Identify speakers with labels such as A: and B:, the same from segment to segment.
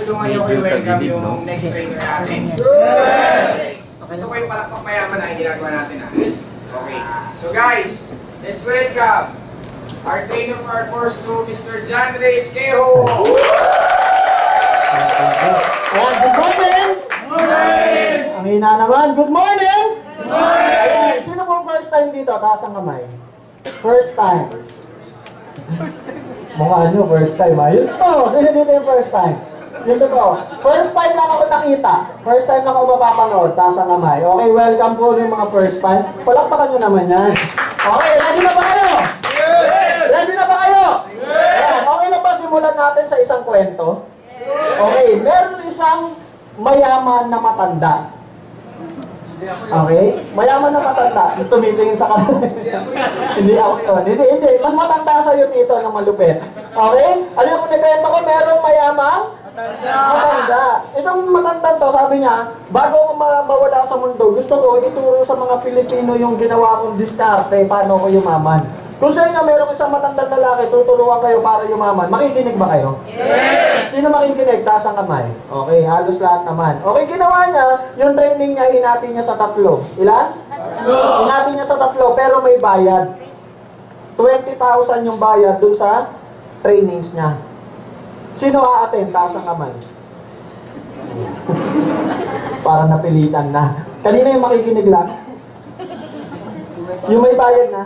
A: tulungan niyo ko i-welcome yung next trainer natin. Yes! Gusto ko yung palakpak mayaman na yung ginagawa natin ha. Okay. So guys, let's welcome our trainer for our course to Mr. John Reyes Quejo.
B: Good morning! Good morning! Ang hina naman, good morning! Good morning! Sino pong first time dito? Taas ang kamay. First time. Mukha nyo, first time ha? Yun to, sino dito yung first time? Yun to. First time lang ako nakita. First time lang ako mapapanood. Taas ang kamay. Okay, welcome po yung mga first time. Palakpakan nyo naman yan. Okay, ready na ba kayo? Yes! Ready na ba kayo? Yes! Okay na ba simulan natin sa isang kwento? Okay, meron isang mayaman na matanda. Okay? Mayaman na matanda. Tumitingin sa kanila. Hindi ako yun. Hindi. Mas matanda sa'yo dito ng malupit. Okay? Alam mo, nagkwento ko, merong mayamang matanda. Itong matanda to, sabi niya, bago ko mawala sa mundo, gusto ko ituro sa mga Pilipino yung ginawa kong diskarte, paano ko yumaman. Kung sa inyo merong isang matandang lalaki, tutulungan kayo para yumaman, makikinig ba kayo? Yes! Sino makikinig? Taas ang kamay. Okay, halos lahat naman. Okay, ginawa niya, yung training niya, hinati niya sa 3. Ilan? 3. Hinati niya sa 3, pero may bayad. 20,000 yung bayad dun sa trainings niya. Sino a-attend? Taas ang kamay. Para napilitan na. Kanina yung makikinig lang. Yung may bayad na.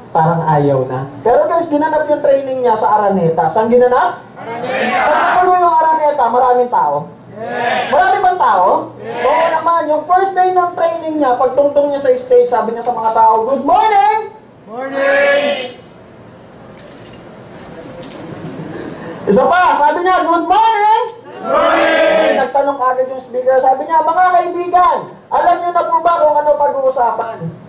B: Parang ayaw na. Pero guys, ginanap yung training niya sa Araneta. Saan ginanap? Araneta! Pag nakulo yung Araneta, maraming tao? Yes! Marami bang tao? Yes! Oo naman, yung first day ng training niya, pagtungtong niya sa stage, sabi niya sa mga tao, good morning! Morning! Isa pa, sabi niya, good morning! Good morning! Nagtanong agad yung speaker, sabi niya, mga kaibigan, alam niyo na po ba kung ano pag-uusapan?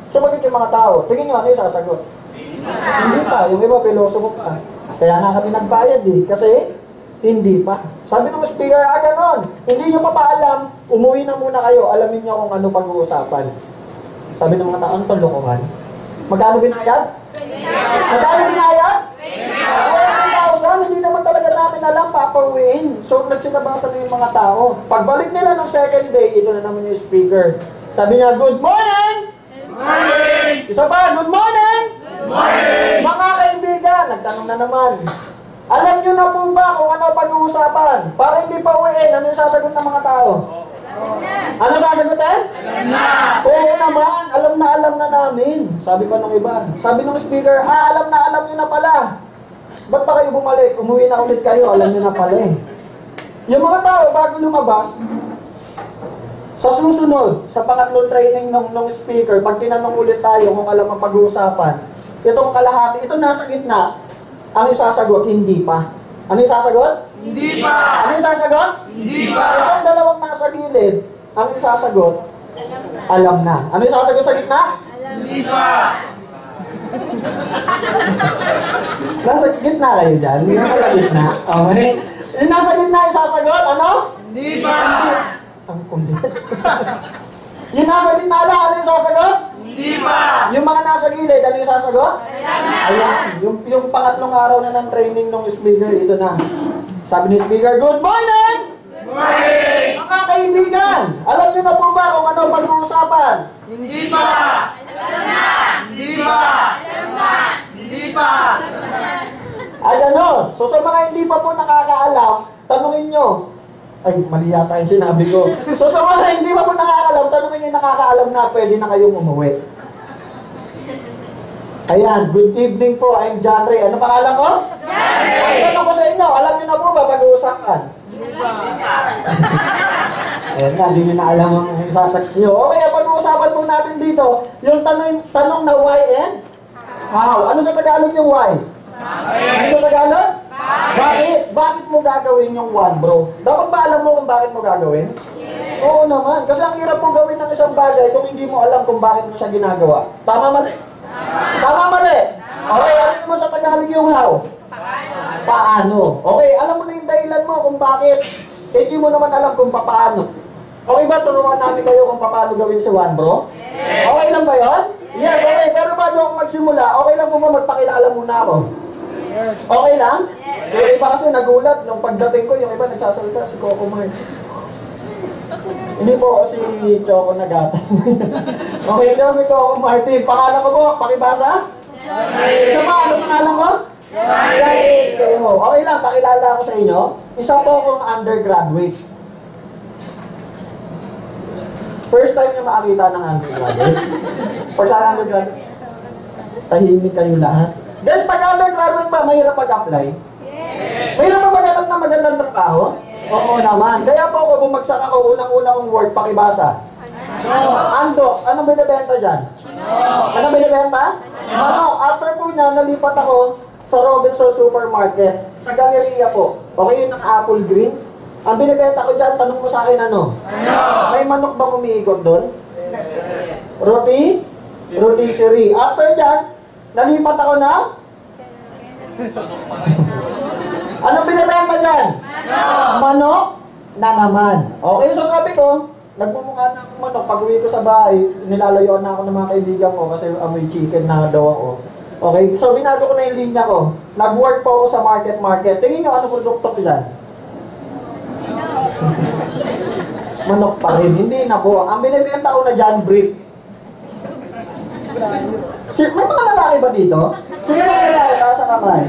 B: Sumagot yung mga tao. Tingin nyo, ano yung sasagot? Hindi pa. Yung iba, pilosopo pa. Kaya nga kami nagbayad eh. Kasi, hindi pa. Sabi ng speaker, ganon. Hindi nyo pa paalam, umuwi na muna kayo. Alamin nyo kung ano pag-uusapan. Sabi ng mga tao, ang tulukuhan. Magkano binayad? Magkano binayad? 20,000. Hindi naman talaga namin alam, papauwiin. So, nagsinabasan na yung mga tao. Pagbalik nila ng second day, ito na naman yung speaker. Sabi niya, good morning! Morning! Isa pa, good morning! Good morning! Mga kaibigan, nagtanong na naman. Alam nyo na po ba kung ano pag-uusapan? Para hindi pa uwiin, ano yung sasagot ng mga tao? Ano sasagutin? Alam na! Oo naman, alam na namin. Sabi pa ng iba. Sabi ng speaker, alam nyo na pala. Ba't pa kayo bumalik? Umuwi na ulit kayo, alam nyo na pala eh. Yung mga tao, bago lumabas, sa susunod, sa pangatlong training ng speaker, pag tinanong ulit tayo kung alam ang pag-uusapan, itong kalahati, ito nasa gitna, ang isasagot, hindi pa. Ano yung sasagot? Hindi pa! Ano yung sasagot? Hindi pa! Itong dalawang nasa gilid, ang isasagot, alam na. Ano yung sasagot sa gitna? Hindi pa! Nasa gitna kayo dyan? Nasa gitna? Okay. Yung nasa gitna yung sasagot, ano? Hindi pa! Ang kulit. Yung nasa gitna lang, ano yung sasagot? Hindi pa! Yung mga nasa gilid, ano yung sasagot? Ayan. Yung pangatlong araw na ng training ng speaker, ito na. Sabi ni speaker, good morning! Good morning! Mga kaibigan, alam niyo na po ba kung ano pag-uusapan? Hindi pa! Alam na! Hindi pa! Alam na! Hindi pa! Ay ano? So sa mga hindi pa po nakakaalam, tanungin nyo. Ay, mali yata yung sinabi ko. So sa mga hindi pa po nakakaalam, tanongin yung nakakaalam na pwede na kayong umuwi. Ayan, good evening po. I'm John Ray. Ano pangalan ko? John Ray! Ang tanong ko sa inyo, alam niyo na po ba pag-uusapan? Ayan na, hindi nyo na alam ang isasak nyo. Okay, pag-uusapan po natin dito, yung tanong na why and how. Ano sa Tagalog yung why? Ano sa Tagalog? Bakit? Bakit mo gagawin yung one, bro? Dapat ba alam mo kung bakit mo gagawin? Yes. Oo naman. Kasi ang hirap mo gawin ng isang bagay kung hindi mo alam kung bakit mo siya ginagawa. Tama, mali? Tama, mali? Okay, ano naman sa Tagalog yung how? Paano? Okay, alam mo na yung dahilan mo kung bakit. Hindi mo naman alam kung paano. Okay ba? Turuan namin kayo kung paano gawin si one, bro? Yes. Okay lang ba yun? Yes, okay. Pero bago ako magsimula, okay lang po ba magpakilala muna ako? Okay lang? Yung iba kasi nagulat nung pagdating ko, yung iba nagsasalita si Coco Martin. Hindi po si Choco na gatas. Okay daw si Coco Martin. Pangalan ko po, pakibasa? Isa pa, ano pangalan ko? Guys, kayo. Okay lang, pakilala ako sa inyo. Isa po akong undergraduate. First time nyo makakita ng undergraduate. Pag sa undergraduate, tahimik kayo lahat. Guys, pag undergraduate ba, mahirap mag-apply? Mahirap ba maghanap ng magandang trabaho? Oo naman. Kaya po ako bumagsak ako, unang-una kong word, pakibasa. Andox. Anong binibenta dyan? Anong binibenta? After po niya, nalipat ako sa Robinson Supermarket. Sa Galleria po. Okay, yung naka-apple green. Ang binibenta ko dyan, tanong mo sa akin ano? May manok bang umiikot doon? Roti? Rotisserie. After dyan, nalipat ako na? Anong binibenta dyan? Manok na naman. Okay, so sabi ko, nagmumukha na akong manok. Pag uwi ko sa bahay, nilalayuan na ako ng mga kaibigan ko kasi amoy chicken na daw ako. Okay, so binago ko na yung linya ko. Nag-work po ako sa market. Tingin nyo, ano produkto ko dyan? Manok pa rin. Hindi na po. Ang binibenta ko na dyan, brief. May mga lalaki ba dito? Sino mga lalaki ka sa kamay?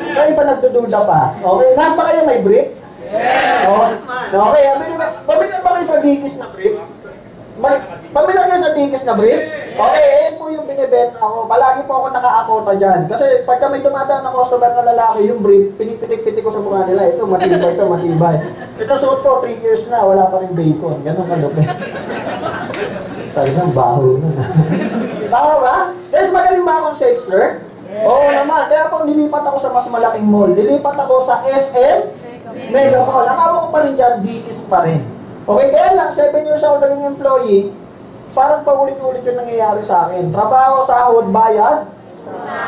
B: Kaya iba nagdududa pa. Okay, lahat ba kayo may brief? Okay, pamilyar ba kayo sa dikis na brief? Pamilyar kayo sa dikis na brief? Okay, yan po yung binibenta ko. Palagi po ako naka-akota dyan. Kasi pagka may dumadaan na customer na lalaki, yung brief, pinipitik-pitik ko sa mukha nila. Ito, matibay. Ito suot ko, 3 years na, wala pa rin bacon. Ganun kalupit. Talagang baho na. Tama ba? Yes, magaling ba akong sales clerk? Oo naman. Kaya po nilipat ako sa mas malaking mall. Nilipat ako sa SM Mega Mall. Ang amo ko pa rin dyan, dikis pa rin. Okay, kaya lang, 7 years ako naging employee, parang paulit-ulit yung nangyayari sa akin. Trabaho, sahod, bayad.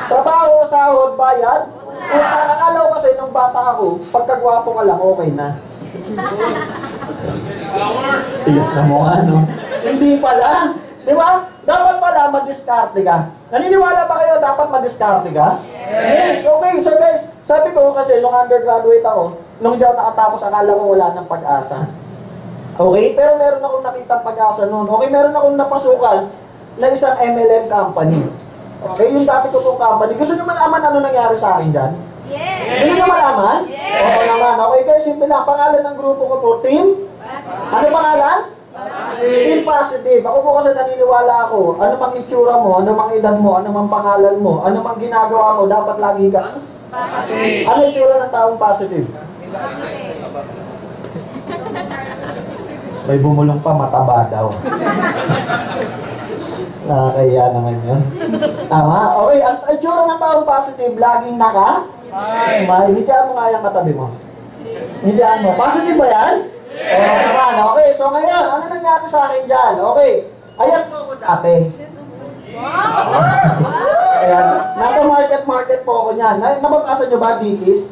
B: Trabaho, sahod, bayad. Kung akala ko kasi nung bata ako, pagkagwapo ka lang, okay na. Tigas na mukha, no? Hindi pala. Di ba? Dapat pala madiskarte ka. Naniniwala ba kayo dapat madiskarte ka? Yes. Okay, so guys, sabi ko kasi nung undergraduate ako, nung hindi ako nakatapos, akala ko wala ng pag-asa. Okay, pero meron akong nakitang pag-asa noon. Okay, meron akong napasukan na isang MLM company. Okay, yung dati ko pong company. Gusto nyo malaman ano nangyari sa akin dyan? Yes! Gusto nyo malaman? Yes! Oo naman. Okay, guys, simple lang. Pangalan ng grupo ko po, Team? Ano pangalan? Team Positive. Ako po kasi naniniwala ako, ano mang itsura mo, ano mang edad mo, ano mang pangalan mo, ano mang ginagawa mo, dapat lagi ka positive. Ano itsura ng taong positive? May bumulong pa, mataba daw. Nakakaya naman yun. Tama? Okay, ang itsura ng taong positive, laging naka-smile. Hindihan mo nga yung katabi mo. Hindihan mo. Positive ba yan? Oo naman. Okay, so ngayon, ano nangyari sa akin dyan? Okay, ayan po ako dati. Ayan, nasa market po ako niyan. Nababasa nyo ba, Dikis?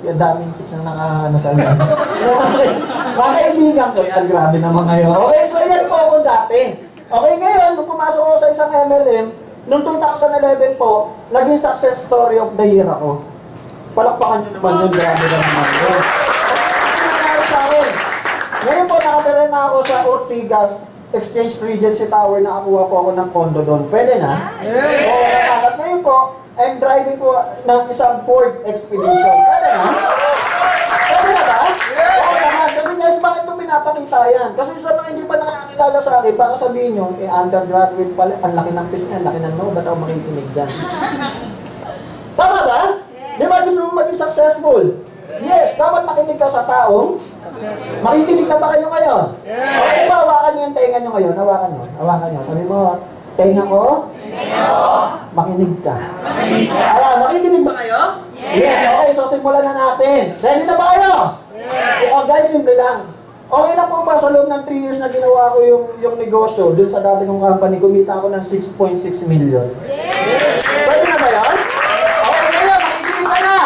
B: Yung daming chicks na naka-ano sa inyo. Mga kaibigan ko yan, grabe naman ngayon. Okay, so yan po ako dati. Okay, ngayon, nung pumasok ako sa isang MLM, noong 2011 po, naging success story of the year ako. Palakpakan nyo naman yun, grabe naman yun. Ngayon po, nakatira na ako sa Ortigas Exchange Regency Tower, nakakuha po ako ng condo doon. Pwede na? Yes! Oo, at ngayon po, I'm driving po ng isang Ford Expedition. Pwede na? Pwede na ba? Yes! Oo naman. Kasi guys, bakit ito pinapakita yan? Kasi sa mga hindi pa nakakilala sa akin, baka sabihin nyo, undergraduate pala, ang laki ng pisngi, ang laki ng no, ba't ako makikinig dyan? Tama ba? Di ba gusto mo maging successful? Yes, dapat makinig ka sa taong makikinig na ba kayo ngayon? Yes! Okay ba, hawakan nyo yung tenga nyo ngayon? Hawakan nyo. Sabi mo, tenga ko? Makinig ka. Makikinig ba kayo? Yes! Okay, so simulan na natin. Ready na ba kayo? Yes! Okay guys, simple lang. Okay lang po ba sa loob ng 3 years na ginawa ko yung negosyo, dun sa dati kong company, kumita ako ng 6.6 million. Yes! Pwede na ba yun? Okay, ngayon, makikinig ka na.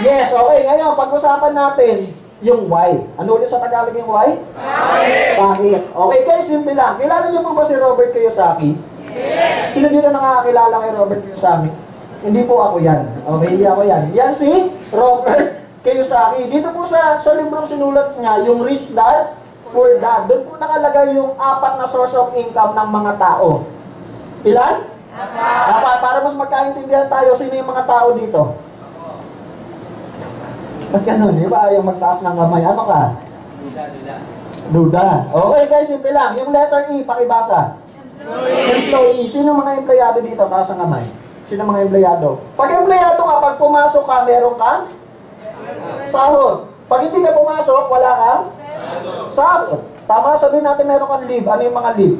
B: Yes, okay, ngayon, pag-usapan natin yung why. Ano ulit sa Tagalog yung why? Bakit? Okay guys, simple lang. Kilala niyo po ba si Robert Kiyosaki? Yes! Sino dito nakakakilala kay Robert Kiyosaki? Hindi po ako yan. Okay, hindi ako yan. Yan si Robert Kiyosaki. Dito po sa librong sinulat niya, yung Rich Dad, Poor Dad. Doon po nakalagay yung 4 na source of income ng mga tao. Ilan? 4. Para mas magkaintindihan tayo, sino yung mga tao dito? Ba't ganun? Di ba ayaw magtaas ng kamay? Ano ka? Duda. Okay guys, simple lang. Yung letter E, pakibasa. Employee. Sino mga empleyado dito? Taas ang kamay. Sino mga empleyado? Pag empleyado ka, pag pumasok ka, meron kang sahod. Pag hindi ka pumasok, wala kang sahod. Tama, sabihin natin meron kang leave. Ano yung mga leave?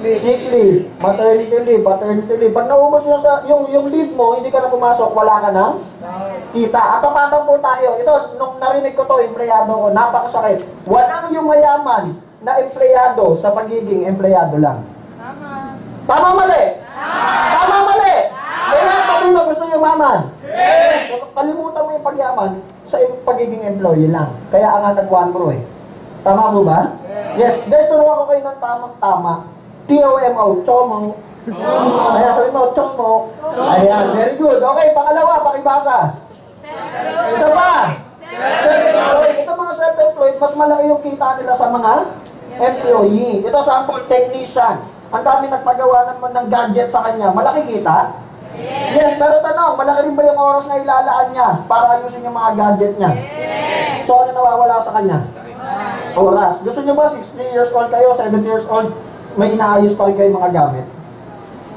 B: Sick leave, maternity leave, paternity leave. Pag naubos yung leave mo, hindi ka na pumasok, wala ka ng kita. At papatang po tayo. Ito, nung narinig ko to, empleyado ko, napakasakit. Walang yumayaman na empleyado sa pagiging empleyado lang. Tama mali? Tama mali? Kaya pati mo gusto yumaman? Yes! Kalimutan mo yung pagyaman sa pagiging employee lang. Kaya nga nag-one bro eh. Tama mo ba? Yes. Guys, turuan ko kayo ng tamang-tama. T-O-M-O, Chomo. Ayan, sabi mo, Chomo. Ayan, very good. Okay, pangalawa, pakibasa. Isa pa. Self-employed. Ito mga self-employed, mas malaki yung kita nila sa mga employee. Ito, sample, technician. Ang dami nagpagawa naman ng gadget sa kanya. Malaki kita? Yes, pero tanong, malaki rin ba yung oras na ilalaan niya para ayusin yung mga gadget niya? So, ano nawawala sa kanya? Oras. Gusto niyo ba 60 years old kayo, 70 years old, may inaayos pa rin kayo mga gamit?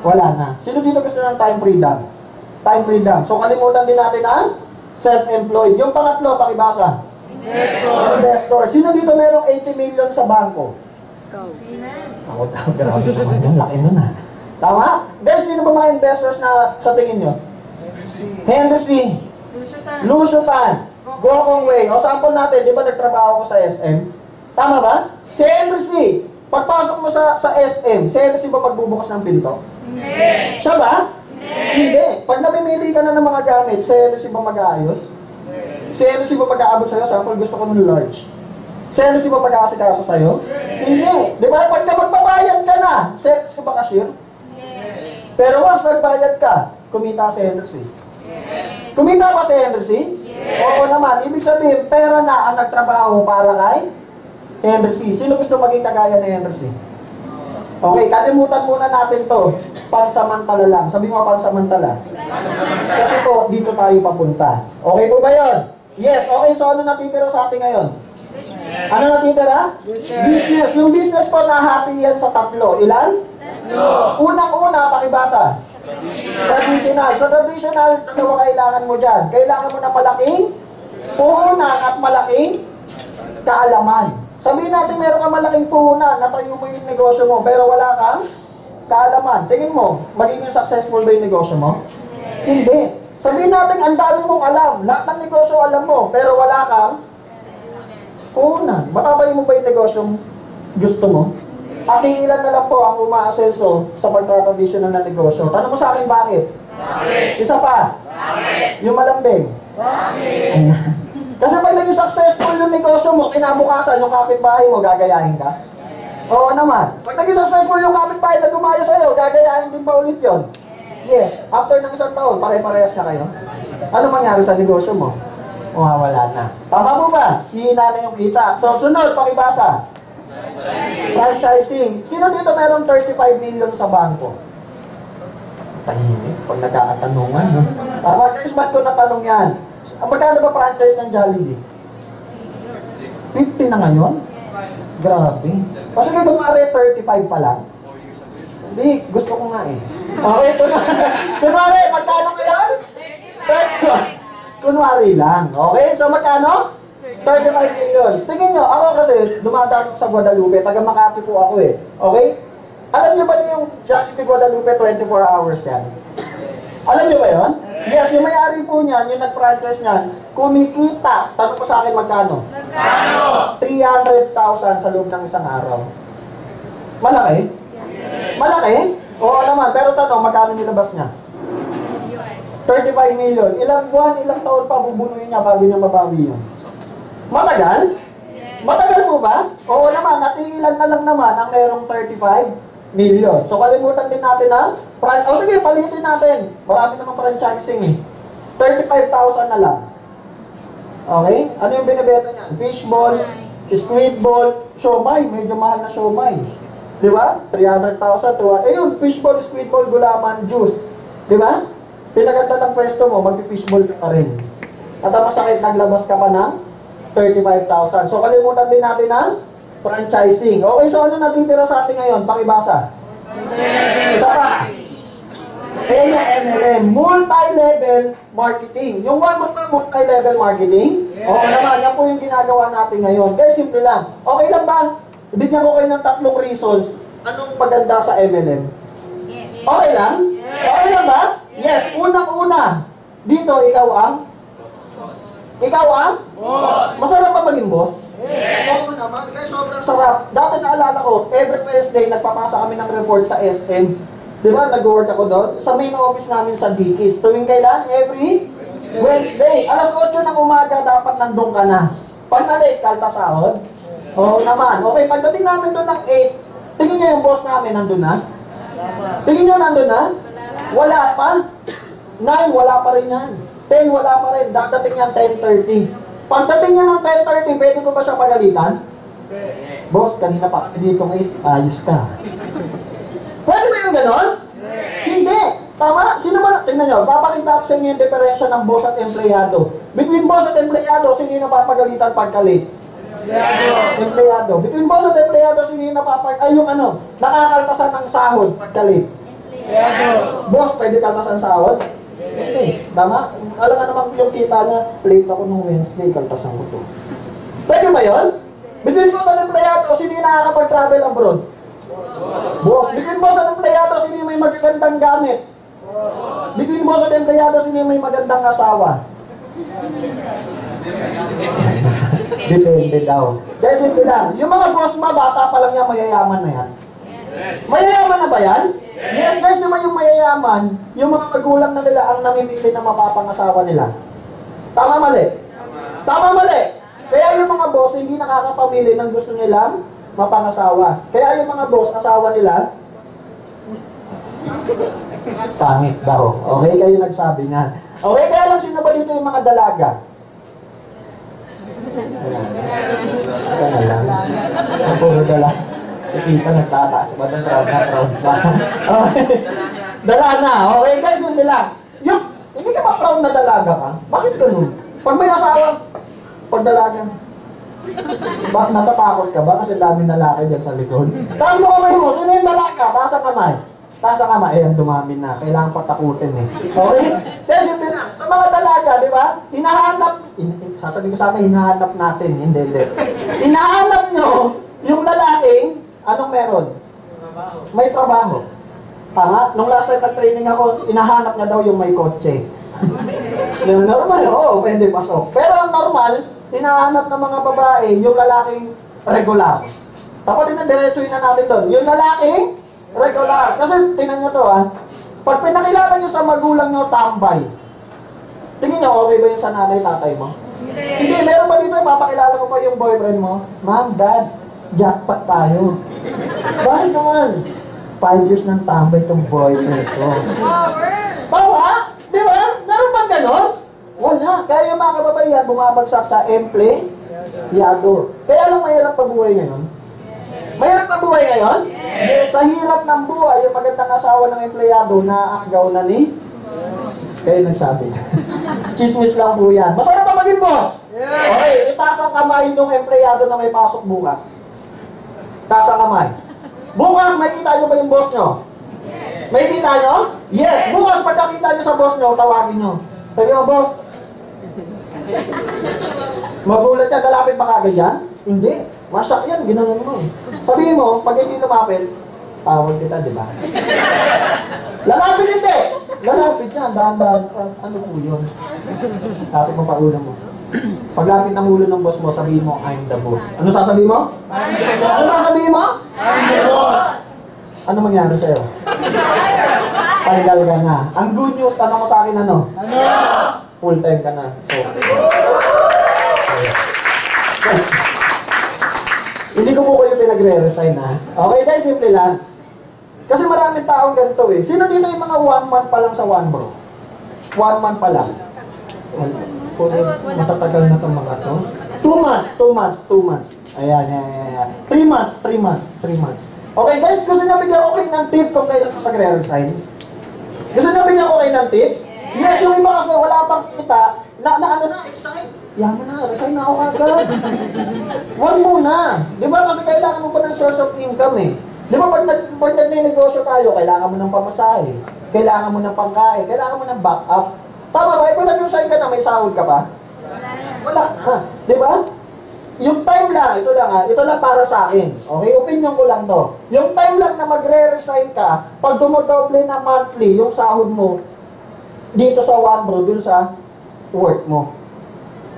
B: Wala na. Sino dito gusto ng time freedom? Time freedom. So, kalimutan din natin ang self-employed. Yung pangatlo, pakibasa. Investor. Sino dito merong 80 million sa bangko? Ako, grabe naman yan. Laki nun ha. Tama? Guys, sino ba mga investors na sa tingin nyo? Henry C. Lusutan. Gokong Way. O sample natin, di ba nagtrabaho ko sa SM? Tama ba? Si Henry C. Pagpasok mo sa SM, si Henry C ba magbubukas ng pinto? Hindi. Siya ba? Hindi. Pag namimili ka na ng mga gamit, si Henry C ba mag-aayos? Si Henry C ba mag-aabot sa'yo? Sample, gusto ko ng large. Si Henry C ba mag-aasikaso sa'yo? Hindi. Di ba? Pag magbabayad ka na, si Henry C ba cashier? Pero once nagbayad ka, kumita si Henry C. Kumita pa si Henry C? Oo naman. Ibig sabihin, pera na ang nagtrabaho para kay Henry C. Sino gusto maging kagaya ni Henry C? Okay, kalimutan muna natin to. Pansamantala lang. Sabi mo pansamantala. Kasi po, dito tayo papunta. Okay po ba yun? Yes. Okay, so ano natitira sa atin ngayon? Ano natitira? Business. Yung business po nahati yan sa 3. Ilan? Unang-una, pakibasa. Traditional. Sa traditional, dalawa kailangan mo dyan. Kailangan mo ng malaking puhunan at malaking kaalaman. Sabihin natin meron kang malaking puhunan, natayo mo yung negosyo mo, pero wala kang kaalaman. Tingin mo, magiging successful ba yung negosyo mo? Hindi. Sabihin natin, ang dami mong alam. Lahat ng negosyo alam mo, pero wala kang puhunan. Matabayin mo ba yung negosyo gusto mo? At ilan na lang po ang umaasenso sa pagtra-traditional na negosyo. Tanong mo sa akin, bakit? Bakit? Isa pa? Bakit? Yung malambing? Bakit? Ayan. Kasi pag naging successful yung negosyo mo, kinabukasan yung kapitbahay mo, gagayahin ka? Oo naman. Pag naging successful yung kapitbahay na gumaya sa'yo, gagayahin din pa ulit yun? Yes. After ng isang taon, pare-parehas na kayo. Ano mangyari sa negosyo mo? Wala na. Tama mo ba? Hihina na yung kita. So, sunod, pakibasa. Franchising. Sino dito meron 35 million sa bangko? Tahimik. Pag nagkakatanungan. No? Guys, ba't ko natanong yan? Magkano ba franchise ng Jollibee? 50 na ngayon? Grabe. O sige, kumari 35 pa lang. Hindi, gusto ko nga eh. Okay, kunwari, magkano ngayon? 35. Kunwari lang. Okay, so magkano? 35 million. Tingin nyo, ako kasi dumadaan sa Guadalupe, taga Makati po ako eh. Okay? Alam nyo ba yung Jollibee Guadalupe 24 hours yan? Alam nyo ba yun? Yes, yung may-ari po niyan, yung nag-franchise niyan, kumikita. Tanong ko sa akin magkano? Magkano? 300,000 sa loob ng isang araw. Malaki? Malaki? Oo naman, pero tanong, magkano nilabas niya? 35 million. Ilang buwan, ilang taon pa bubunuin niya bago niya mabawi yun? Matagal? Matagal po ba? Oo naman, at ilan na lang naman ang merong 35 million. So kalimutan din natin ang Sige, palitin natin. Marami naman franchising eh. 35,000 na lang. Okay? Ano yung binibenta niyan? Fishball, squidball, siomay. Medyo mahal na siomay. Di ba? 300,000. Yun, fishball, squidball, gulaman, juice. Di ba? Pinaganda ng pwesto mo, mag-fishball ka pa rin. At ang masakit, naglabas ka pa ng 35,000. So, kalimutan din natin ang franchising. Okay, so ano natitira sa atin ngayon? Pakibasa. Isa pa. Ayan yung MLM, multi-level marketing. Yung one more time, multi-level marketing. Oo naman, yan po yung ginagawa natin ngayon. Kaya simple lang. Okay lang ba? Ibigyan ko kayo ng 3 reasons. Anong maganda sa MLM? Okay lang? Okay lang ba? Yes, unang-una. Dito, ikaw ang? Boss. Masarap ba maging boss? Oo naman, kaya sobrang sarap. Dati naalala ko, every Wednesday, nagpapasa kami ng report sa SM. Di ba, nag-work ako doon? Sa main office namin sa Dickies. Tuwing kailan? Every Wednesday. Alas 8 ng umaga, dapat nandun ka na. Pag na-late, kalta sahod? Oo naman. Okay, pagdating namin doon ng 8, tingin niyo yung boss namin nandun na? Tingin niyo nandun na? Wala pa. 9, wala pa rin yan. 10, wala pa rin. Dadating yan 10:30. Pagdating niya ng 10:30, pwede ko ba siya pagalitan? Boss, kanina pa kami dito ngayon. Ayos ka. Pwede ba yung ganon? Hindi. Tama? Sino ba? Tingnan nyo, papakita ko sa inyo yung diferensya ng boss at empleyado. Between boss at empleyado, sino yung napapagalitan pagka-late? Empleyado. Between boss at empleyado, sino yung nakakaltasan ng sahod pagka-late? Boss, pwede kaltasan sahod? Hindi. Tama? Alam nga naman yung kita niya, late ako nung Wednesday, kaltasan ko to. Pwede ba yun? Between boss at empleyado, sino yung nakakapag-travel abroad? Boss. Between boss at empleyado, sino yung may magagandang gamit? Between boss at empleyado, sino yung may magandang asawa? Depende daw. Kaya simple lang. Yung mga boss ba, bata pa lang yan, mayayaman na yan. Mayayaman na ba yan? Yes guys, naman yung mayayaman, yung mga magulang na nila ang namimili na mapapangasawa nila. Tama mali? Tama mali. Kaya yung mga boss, hindi nakakapamili ng gusto nilang mapangasawa. Kaya yung mga boss, asawa nila, pangit daw. Okay, kayo nagsabi nga. Okay, kaya lang sino ba dito yung mga dalaga? Isa na lang. Sa puro dalaga. Si Tita nagtataas ba ng proud na? Okay. Dala na. Okay, guys, yun nila. Yung, hindi ka ba proud na dalaga ka? Bakit ganun? Pag may asawa, pag dalaga, bakit natatakot ka ba? Kasi dami lalaki dyan sa likod. Taas mo kamay mo. Sino yung lalaka? Taas ang kamay. Taas ang kamay. Ang dumami na. Kailangan patakutin eh. Okay? Kaya simple lang. Sa mga dalaga, di ba? Hinahanap. Sasabihin ko sana, hinahanap natin. Hindi. Hinahanap nyo yung lalaking, anong meron? May trabaho. Tama? Nung last time nag-training ako, hinahanap niya daw yung may kotse. Normal, oo, pwede pasok. Pero ang normal, hinahanap ng mga babae, yung lalaking regular. Tapos din na diretsuhin na natin doon. Yung lalaking regular. Kasi tingnan nyo to pag pinakilala nyo sa magulang nyo, tambay. Tingin nyo, okay ba yung sa nanay, tatay mo? Hindi, meron ba dito, papakilala mo pa yung boyfriend mo? Ma'am, dad, jackpot tayo. Bakit naman? 5 years ng tambay itong boyfriend ko. Bawa? Di ba? Meron bang ganon? Wala. Kaya yung mga kababaihan bumabagsak sa empleyado. Kaya lang mahirap pa buhay ngayon? Mahirap na buhay ngayon? Yes. Sa hirap ng buhay, yung magandang asawa ng empleyado naagaw na ni? Kaya nagsabi. Chismis lang po yan. Masarap pa maging boss? Yes. Okay, itaas ang kamay ng empleyado na may pasok bukas. Taas ang kamay. Bukas, may kita nyo ba yung boss nyo? Yes. May kita nyo? Yes. Bukas, pagkakita nyo sa boss nyo, tawagin nyo. Sabi mo, boss, magulat siya, lalapit ba kagad yan? Hindi. Masyak yan, ginanon mo. Sabihin mo, pag hindi lumapit, tawag kita, di ba? Lalapit hindi! Lalapit yan, dahan-dahan. Ano po yun? Lapit mo pa ulo mo. Paglapit ng ulo ng boss mo, sabihin mo, I'm the boss. Ano sasabihin mo? I'm the boss. Ano sasabihin mo? I'm the boss. Ano mangyari sa'yo? Tanggal ka na. Ang good news, tanong mo sa akin ano? Ano? Full time ka na. So, hindi ko po kayo pinagre-resign ha. Okay guys, simple lang. Kasi maraming taong ganito eh. Sino dito yung mga 1 month pa lang sa one bro? 1 month pa lang. Matatagal na itong mga to. 2 months. Ayan. 3 months. Okay guys, gusto nyo bigyan ko kayo ng tip kung kailan ka magre-resign? Gusto nyo bigyan ko kayo ng tip? Yes, yung iba kasi wala pang kita, excite. Yaman na, resign na ako agad. Huwag muna. Di ba kasi kailangan mo pa ng source of income eh. Di ba pag nag-negosyo tayo, kailangan mo ng pamasahe, kailangan mo ng pangkain, kailangan mo ng backup. Tama ba? Kung nag-resign ka na, may sahod ka pa? Wala na. Di ba? Yung time lang, ito lang para sa akin. Okay, opinion ko lang to. Yung time lang na magre-resign ka, pag dumodoble na monthly yung sahod mo dito sa one bro, dun sa work mo.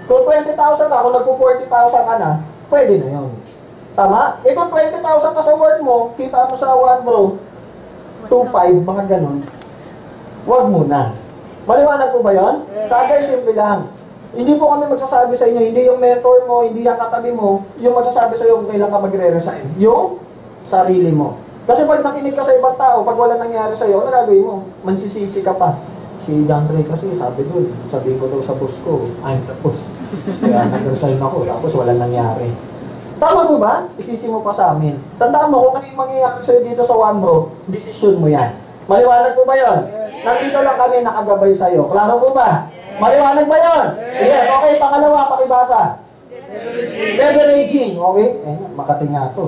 B: Kung 20,000 ka, kung nagpo-40,000 ka na, pwede na yun. Tama? Eh kung 20,000 ka sa work mo, kita mo sa one bro, 2.5, mga ganun. Huwag muna. Maliwanag po ba yun? Tagay, simple lang. Hindi po kami magsasabi sa inyo, hindi yung mentor mo, hindi yung katabi mo, yung magsasabi sa iyo kung kailan ka magre-resign. Yung sarili mo. Kasi pag nakinig ka sa ibang tao, pag wala nangyari sa iyo, ano gagawin mo? Mansisisi ka pa. Si John Ray kasi sabi doon, sabihin ko daw sa boss ko, I'm the boss. Kaya nag-resign ako, tapos wala nangyari. Tama mo ba? Isisi mo pa sa amin. Tandaan mo, kung ano yung mangyayari sa iyo dito sa One Bro, desisyon mo yan. Maliwanag po ba yun? Nandito lang kami nakagabay sa iyo. Klaro po ba? Maliwanag ba yun? Yes, okay. Pangalawa, pakibasa. Leveraging. Okay? Makating nga ito.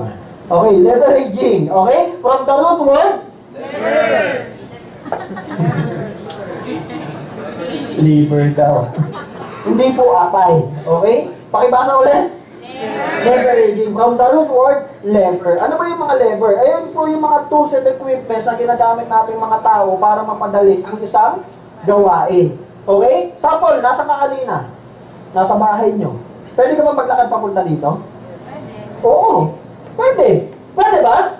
B: Okay, leveraging. Okay? From the root word? Lever daw. Hindi po atay. Okay? Pakibasa ulit? Leveraging. From the root word, lever. Ano ba yung mga lever? Ayun po yung mga tools and equipments na ginagamit natin mga tao para mapadali ang isang gawain. Okay? Sample, nasa kakalina. Nasa bahay nyo. Pwede ka ba maglakad papunta dito? Oo. Pwede. Pwede ba?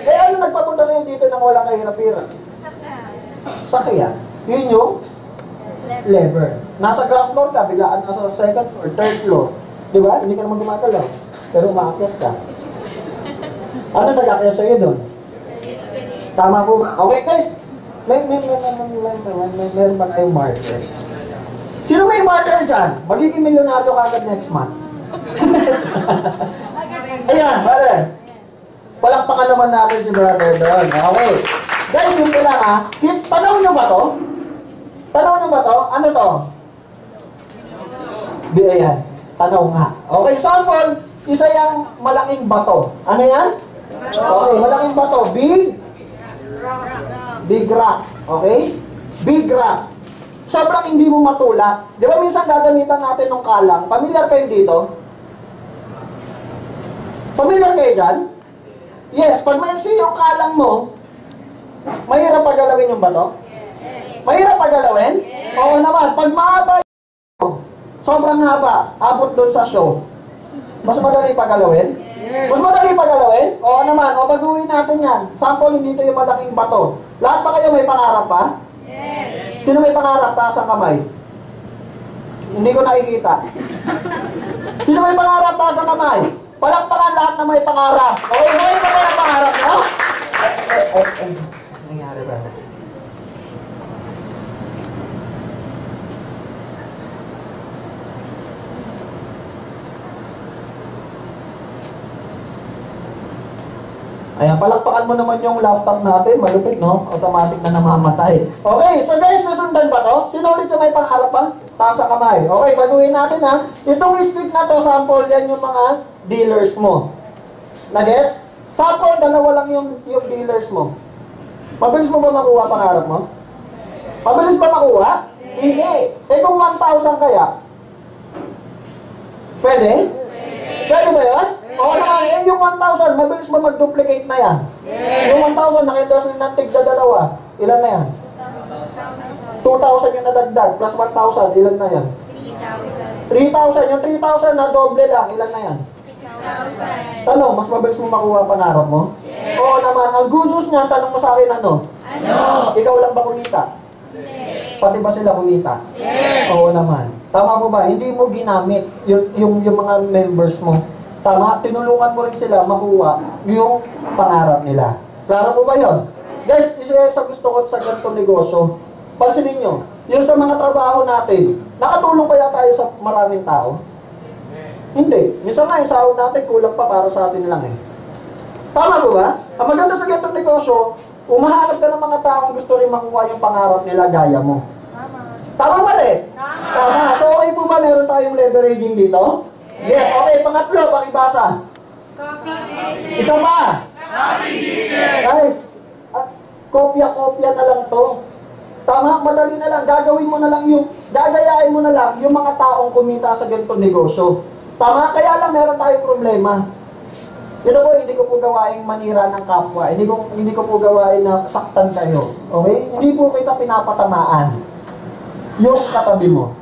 B: Eh ano nagpapunta sa'yo dito nang walang kahirap-hirap? Sakya. Yun yung lever. Nasa ground floor ka, biglaan nasa second floor, third floor. Diba? Hindi ka naman gumagalaw. Pero umaakyat ka. Ano nag-akyat sa'yo doon? Tama po ba? Okay guys. Meron ba kayong marker? Sino may marker dyan? Magiging milyonaryo ka agad next month. Ayan, brother. Palakpakan naman natin si brother doon. Okay. Guys, yun ko lang ha. Tanaw nyo ba to? Tanaw nyo ba to? Ano to? Ayan. Tanaw nga. Okay, sample. Isa yung malaking bato. Ano yan? Okay, malaking bato. Big rock. Okay? Big rock. Sobrang hindi mo matulak. Di ba minsan gagamitan natin ng kalang? Familiar kayo dito? Familiar kayo dyan? Yes, pag may yung kalang mo, mahirap pagalawin yung bato? Mahirap pagalawin? Oo naman. Pag mahaba sobrang haba, abot doon sa show. Mas madali pagalawin? Mas madali pagalawin? Oo naman. O baguhin natin yan. Sample, dito yung malaking bato. Lahat ba kayo may pangarap pa? Yes. Sino may pangarap? Taas ang kamay. Hindi ko nakikita. Sino may pangarap? Taas ang kamay. Palakpakan lahat na may pangarap. Okay, may pangarap, no? Nangyari ba? Ayan, palakpakan mo naman yung laptop natin. Malupit, no? Automatic na namamatay. Okay, so guys, nasundan ba to? Sino ulit yung may pangarap pa? Taas ang kamay. Okay, baguhin natin ha. Itong stick na to, sample, yan yung mga dealers mo. Na-guess? Sample, dalawa lang yung dealers mo. Mabilis mo ba makuha pangarap mo? Mabilis ba makuha? Hindi. Eh kung 1,000 kaya? Pwede? Pwede ba yun? Oo naman, eh yung 1,000, mabilis ba mag-duplicate na yan? Yung 1,000, nakindos na ng tigda dalawa. Ilan na yan? 2,000 yung nadagdag, plus 1,000, ilan na yan? 3,000. Yung 3,000 na doble lang, ilan na yan? 6,000. Tanong, mas mabilis mo makuha pangarap mo? Oo naman, ang gusos niya, tanong mo sa akin ano? Ikaw lang ba kumita? Pati ba sila kumita? Oo naman. Tama mo ba? Hindi mo ginamit yung mga members mo. Tama? Tinulungan mo rin sila makuha yung pangarap nila. Klaro po ba yun? Guys, isa sa gusto ko sa ganitong negosyo. Pansinin nyo, yung sa mga trabaho natin, nakatulong kaya tayo sa maraming tao? Hindi. Minsan nga yung sahod natin, kulang pa para sa atin lang eh. Tama po ba? Ang maganda sa ganitong negosyo, umahanap ka ng mga taong gusto rin makuha yung pangarap nila gaya mo. Tama mali? Tama. So okay po ba meron tayong leveraging dito? Yes. Okay, pangatlo, pakibasa. Isa pa. Guys, kopya-kopya na lang to. Tama, madali na lang. Gagawin mo na lang gagayain mo na lang yung mga taong kumita sa ganitong negosyo. Tama, kaya lang meron tayong problema. Ito po, hindi ko po gawain manira ng kapwa. Hindi ko po gawain na saktan kayo. Okay? Hindi po kita pinapatamaan. Yung katabi mo.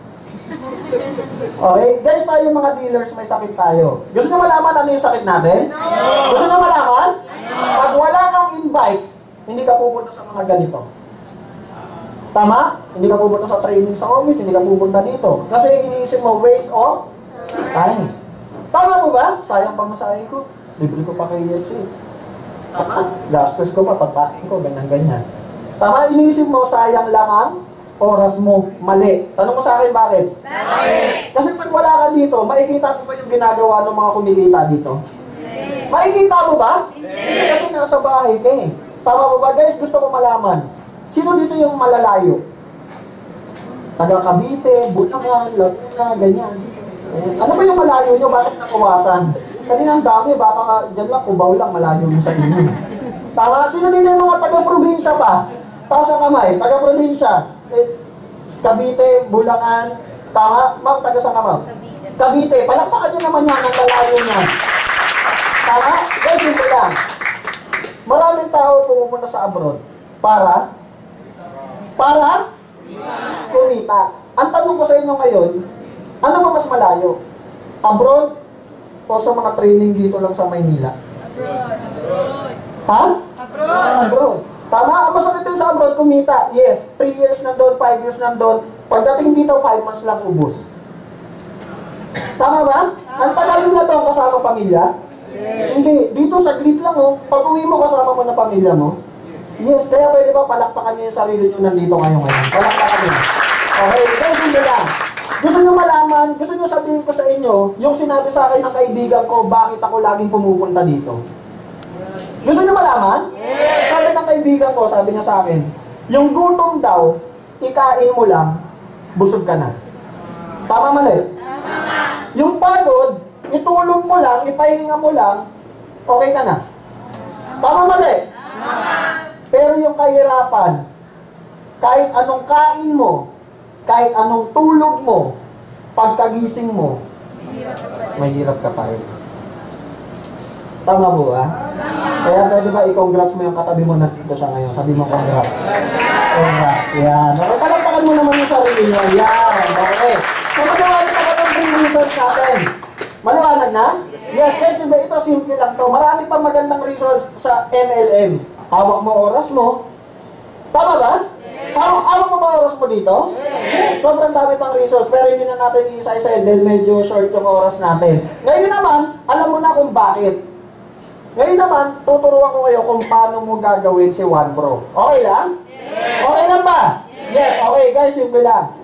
B: Okay? Guys, tayo mga dealers, may sakit tayo. Gusto nyo malaman ano yung sakit natin? No! Gusto nyo malaman? No! Pag wala kang invite, hindi ka pupunta sa mga ganito. Tama? Hindi ka pupunta sa training sa office, hindi ka pupunta dito. Kasi iniisip mo, waste of time. Tama mo ba? Sayang pa masahin ko. Libre ko pa kay Yelsi. Tama? Gastos ko pa, pagpain ko, ganyan-ganyan. Tama? Iniisip mo, sayang lang ang oras mo. Mali. Tanong mo sa akin, bakit? Bakit? Kasi pag wala ka dito, makikita mo ba yung ginagawa ng mga kumikita dito? Makikita mo ba? Hindi. Kasi nasa bahay ka eh. Tama mo ba? Guys, gusto ko malaman. Sino dito yung malalayo? Taga Cavite, Bulacan, Laguna, ganyan. Ano ba yung malayo nyo? Bakit nakuwasan? Kanina ang dami, baka dyan lang, Cubao lang, malayo mo sa inyo. Tama? Sino din yung mga taga-probinsya pa? Taas ang kamay, taga-probinsya. Cavite, Bulacan, tama? Ma'am, taga saan ka, ma'am? Cavite. Palakpakan nyo naman yan, ang lalayo niya. Tama? Guys, simple lang. Maraming tao pumupunta sa abroad para kumita. Ang tanong ko sa inyo ngayon, ano ba mas malayo? Abroad o sa mga training dito lang sa Maynila? Abroad. Ha? Abroad. Tama? Ang masakit din sa abroad, kumita. Yes. 3 years nandun, 5 years nandun. Pagdating dito, 5 months lang ubos. Tama ba? Ang tagal nyo na to kasama pamilya? Hindi. Dito, saglit lang oh. Pag uwi mo, kasama mo na pamilya mo? Yes. Kaya pwede ba palakpakan nyo yung sarili nyo nandito ngayon ngayon? Palakpakan nyo. Okay. Guys, hindi lang. Gusto nyo malaman, gusto nyo sabihin ko sa inyo, yung sinabi sa akin ng kaibigan ko, bakit ako laging pumupunta dito? Gusto nyo malaman? Yes! Sabi ng kaibigan ko, sabi niya sa akin, yung gutom daw, ikain mo lang, busog ka na. Tama mali? Tama. Yung pagod, itulog mo lang, ipahinga mo lang, okay ka na. Tama mali? Tama. Pero yung kahirapan, kahit anong kain mo, kahit anong tulog mo, pagkagising mo, mahirap ka pa rin. Tama po ba? Kaya pwede ba i-congrats mo yung katabi mo nandito siya ngayon? Sabi mo congrats. Congrats. Yan. Okay, palakpakan mo naman yung sarili nyo. Yan. Okay. So, magawa ito itong 3 reasons natin. Maliwanag na? Yes, guys, ito simple lang to. Marami pang magandang reasons sa MLM. Hawak mo oras mo. Tama ba? Hawak mo ba oras mo dito? Yes. Sobrang dami pang resource, pero hindi na natin isa-isa dahil medyo short yung oras natin. Ngayon naman, alam mo na kung bakit. Ngayon naman, tuturuan ko kayo kung paano mo gagawin si One Pro. Okay lang? Yes. Okay lang ba? Yes. Okay guys, simple lang.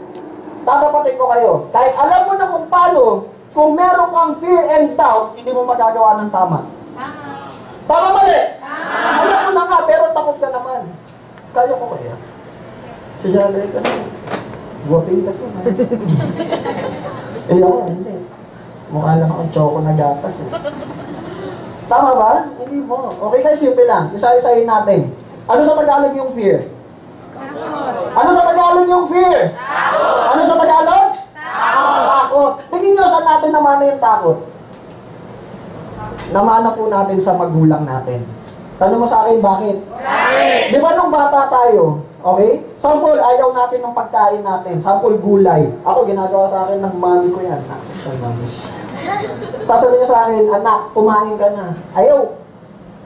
B: Tatapatin ko kayo. Kahit alam mo na kung paano, kung meron kang fear and doubt, hindi mo magagawa ng tama. Tama mali? Alam mo na nga, pero takot ka naman. Kaya ko kaya? Si Jalay kasi. Guwapin kasi. Eh ako, hindi. Mukha lang akong choco na gatas eh. Tama ba? Hindi mo. Okay guys, simple lang. Isa-isahin natin. Ano sa Tagalog yung fear? Ano sa Tagalog yung fear? Ano sa Tagalog? Takot. Tingin nyo, saan natin namana yung takot? Namana po natin sa magulang natin. Tanong mo sa akin, bakit? Bakit? Di ba nung bata tayo, okay? Sample, ayaw natin ng pagkain natin. Sample, gulay. Ako, ginagawa sa akin ng mami ko yan. Naksasal mami. Sasabihin niya sa akin, anak, kumain ka na. Ayaw.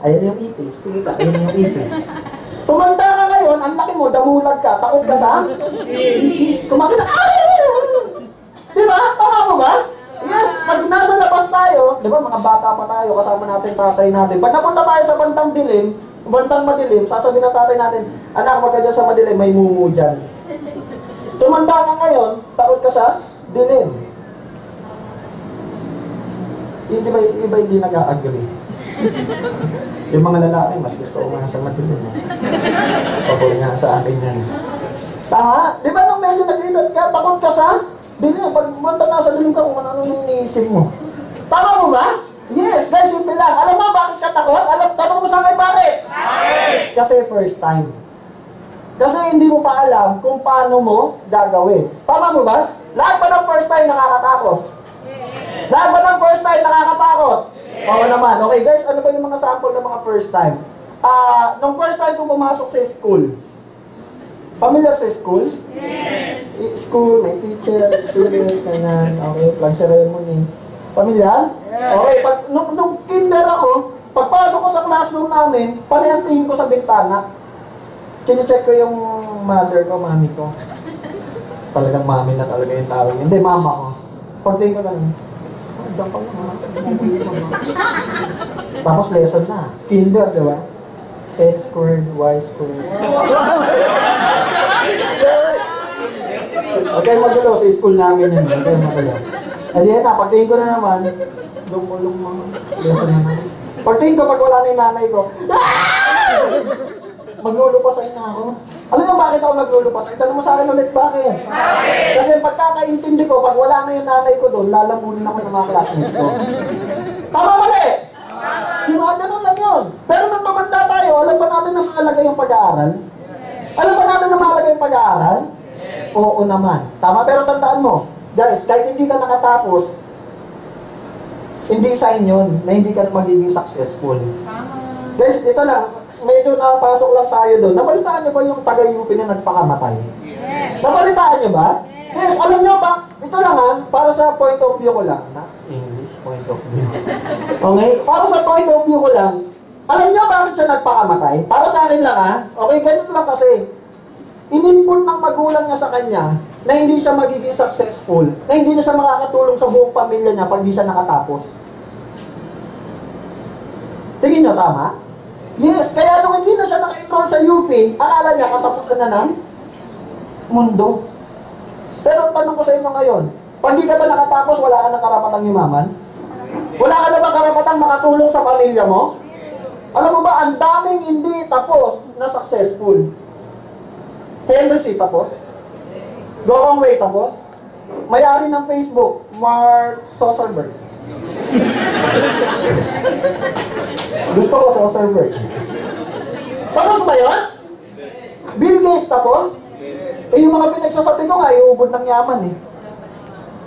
B: Ayaw yung ipis. Sige ka, ayaw yung ipis. Tumanda ka ngayon, ang laki mo, damulag ka, takot ka sa ipis. Kumain ka, di ba? Tama mo ba? Yes, pag nasa labas tayo, di ba mga bata pa tayo, kasama natin tatay natin. Pag napunta tayo sa bandang dilim, bandang madilim, sasabihin ng tatay natin, anak, wag ka dyan sa madilim, may mumu dyan. Tumanda ka ngayon, takot ka sa dilim. Iba hindi nag-a-agree. Yung mga lalaki, mas gusto ko nga sa madilim. Pagod nga sa akin yan. Tama? Di ba nung medyo nag-edad ka, takot ka sa dilim? Pag banta na sa dilim ka, kung ano iniisip mo. Tama mo ba? Yes, guys, simple lang. Alam mo bakit ka takot? Tanong mo sa akin bakit? Kasi first time. Kasi hindi mo pa alam kung paano mo gagawin. Tama mo ba? Lahat ba ng first time nakakatakot? Lahat ba ng first time nakakatakot? Oo naman. Okay guys, ano ba yung mga sample ng mga first time? Nung first time ko pumasok sa school, familiar sa school? Yes. School, may teacher, students, ganyan. Okay, flag ceremony. Familiar? Yes. Okay, nung kinder ako, pagpasok ko sa classroom namin, panayantingin ko sa bintana. Chine-check ko yung mother ko, mami ko. Talagang mami na talaga yung tawag. Hindi, mama ko. Pagtingin ko lang. Dampang naman. Tapos lesson na. Kinder, di ba? X squared, Y squared. Okay, magulo sa school namin yun. Okay, magulo. Hindi na, pagtingin ko na naman, lumulong mga lesson na naman. Pagtingin ko, pag wala na yung nanay ko, maglulupasay na ako. Alam mo bakit ako naglulupasay? Tanong mo sa akin ulit, bakit? Kasi pagkakaintindi ko, pag wala na yung nanay ko doon, lalamunin ako ng mga classmates ko. Tama mali? Yung mga ganun lang yun. Pero nung tumanda tayo, alam ba natin na mahalaga yung pag-aaral? Alam ba natin na mahalaga yung pag-aaral? Oo naman. Tama, pero tandaan mo, guys, kahit hindi ka nakatapos, hindi sign yun na hindi ka magiging successful. Guys, ito lang, medyo napasok lang tayo doon. Nabalitaan niyo ba yung taga-UP na nagpakamatay? Yes. Nabalitaan niyo ba? Yes. Alam niyo ba? Ito lang para sa point of view ko lang. Next English, point of view. Okay? Para sa point of view ko lang, alam niyo bakit siya nagpakamatay? Para sa akin lang Okay, ganito lang kasi. Inimput ng magulang niya sa kanya na hindi siya magiging successful, na hindi na siya makakatulong sa buong pamilya niya pag di siya nakatapos. Tingin niyo, tama? Yes, kaya nung hindi na siya naka-enroll sa UP, akala niya katapusan na ng mundo. Pero ang tanong ko sa inyo ngayon, pag di ka ba nakatapos, wala ka na karapatang yumaman? Wala ka na ba karapatang makatulong sa pamilya mo? Alam mo ba, ang daming hindi tapos na successful. Henry C. tapos? Go Way tapos? May-ari ng Facebook, Mark Zuckerberg. Gusto ko sa Zuckerberg. Tapos ba yun? Bill Gates tapos? Yung mga pinagsasabi ko nga, iubod ng yaman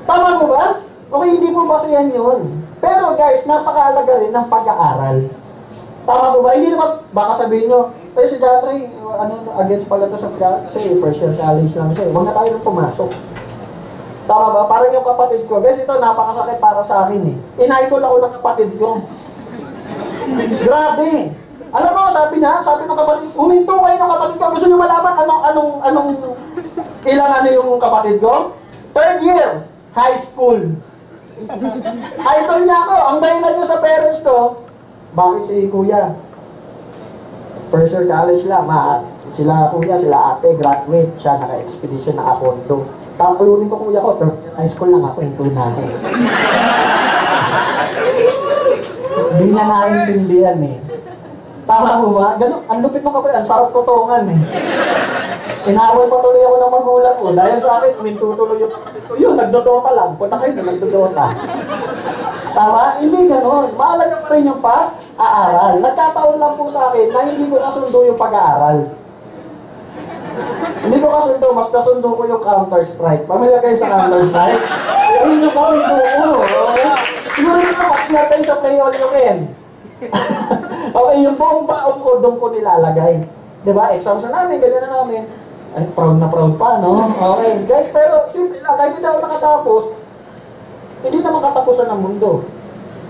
B: Tama mo ba? Okay, hindi mo basayan yun. Pero guys, napakahalaga rin ng pag-aaral. Tama mo ba? Hindi naman, baka sabihin nyo, si John Ray, against pala to sa kasi first year college lang siya. Huwag na tayo nang pumasok. Tama ba? Parang yung kapatid ko. Guys, ito napakasakit para sa akin Ina-idol ako ng kapatid ko. Grabe. Alam mo, sabi ng kapatid, huminto kayo ng kapatid ko. Gusto nyo malaman ilang yung kapatid ko? 3rd year, high school. Idol niya ako. Ang dahilan niya sa parents ko, bakit si kuya? First year college lang, sila kuya, sila ate, graduate, siya naka-expedition, naka-condo. Takalunin ko kuya ko, high school lang ako, into na ako. Hindi niya naintindihan Tama mo ba? Ganun, ang lupit mo kapatid, ang sarap kotongan Inaway pa tuloy ako ng magulang ko. Dahil sa akin, tuloy yung kapatid ko. Yun, nagdodota lang. Punta kayo na nagdodota. Tama? Hindi ganun. Mahalaga pa rin yung pag-aaral. Nagkataon lang po sa akin na hindi ko kasundo yung pag-aaral. Hindi ko kasundo, mas kasundo ko yung Counter-Strike. Pamilya kayo sa Counter-Strike? Yun yung kasundo ko. Siguro na makakilala tayo sa Play All You Can. Okay, yung buong baong ko, doon ko nilalagay. Diba? Exams na namin, ganyan na namin. Ay, proud na proud pa, no? Okay, guys, pero simple lang, kahit hindi ako nakatapos, hindi naman katapusan ng mundo.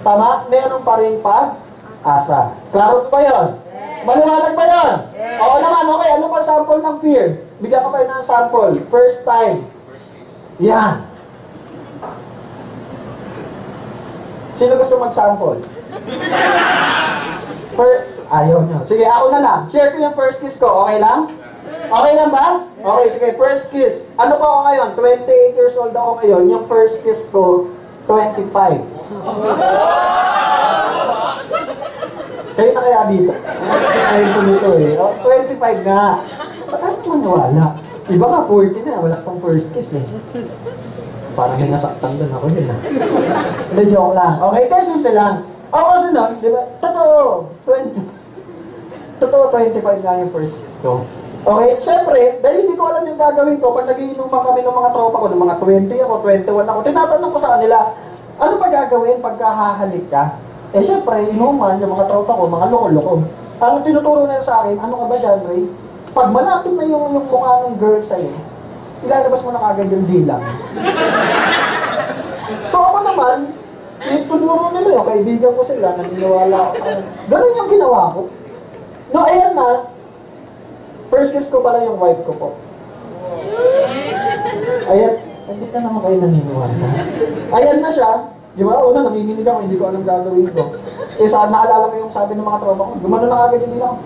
B: Tama? Meron pa rin pag-asa. Klaro ba yun? Yes. Maliwanag ba yun? Yes. Oo naman, okay. Ano ba sample ng fear? Bigyan ko kayo ng sample. First time. Yan. Sino gusto mag-sample? Ayaw nyo. Sige, ako na lang. Share ko yung first kiss ko. Okay lang? Okay lang ba? Okay, sige. First kiss. Ano pa ako ngayon? 28 years old ako ngayon. Yung first kiss ko, 25. Kayo na kaya dito? Ayun ko nito eh. Oh, 25 nga. Ba't ayaw mo maniwala? Iba ka, 40 na. Wala pang first kiss eh. Parang may nasaktan doon ako din ah. Hindi, joke lang. Okay, kaya simple lang. Ako kasi nun, di ba? Totoo, 25 nga yung first kiss ko. Okay, syempre, dahil hindi ko alam yung gagawin ko, pag nagiinuman kami ng mga tropa ko, ng mga 20 ako, 21 ako, tinatanong ko sa kanila, ano pa gagawin pagka hahalik ka? Eh syempre, inuman yung mga tropa ko, mga loko-loko. Ang tinuturo nila sa akin, ano ka ba dyan, Ray? Pag malapit na yung mukha ng girl sa'yo, ilalabas mo na kagad yung dilang. So ako naman, tinuturo nila yung kaibigan ko sila, naniniwala ako. Ganun yung ginawa ko. No, ayan na. First kiss ko pala yung wife ko po. Ayan, hindi na naman kayo naniniwala. Ayan na siya. Di ba? Una, nanginginig ako, hindi ko alam gagawin ko. Eh, saan naalala ko yung sabi ng mga tropa ko, gumano na kagad yung dilang.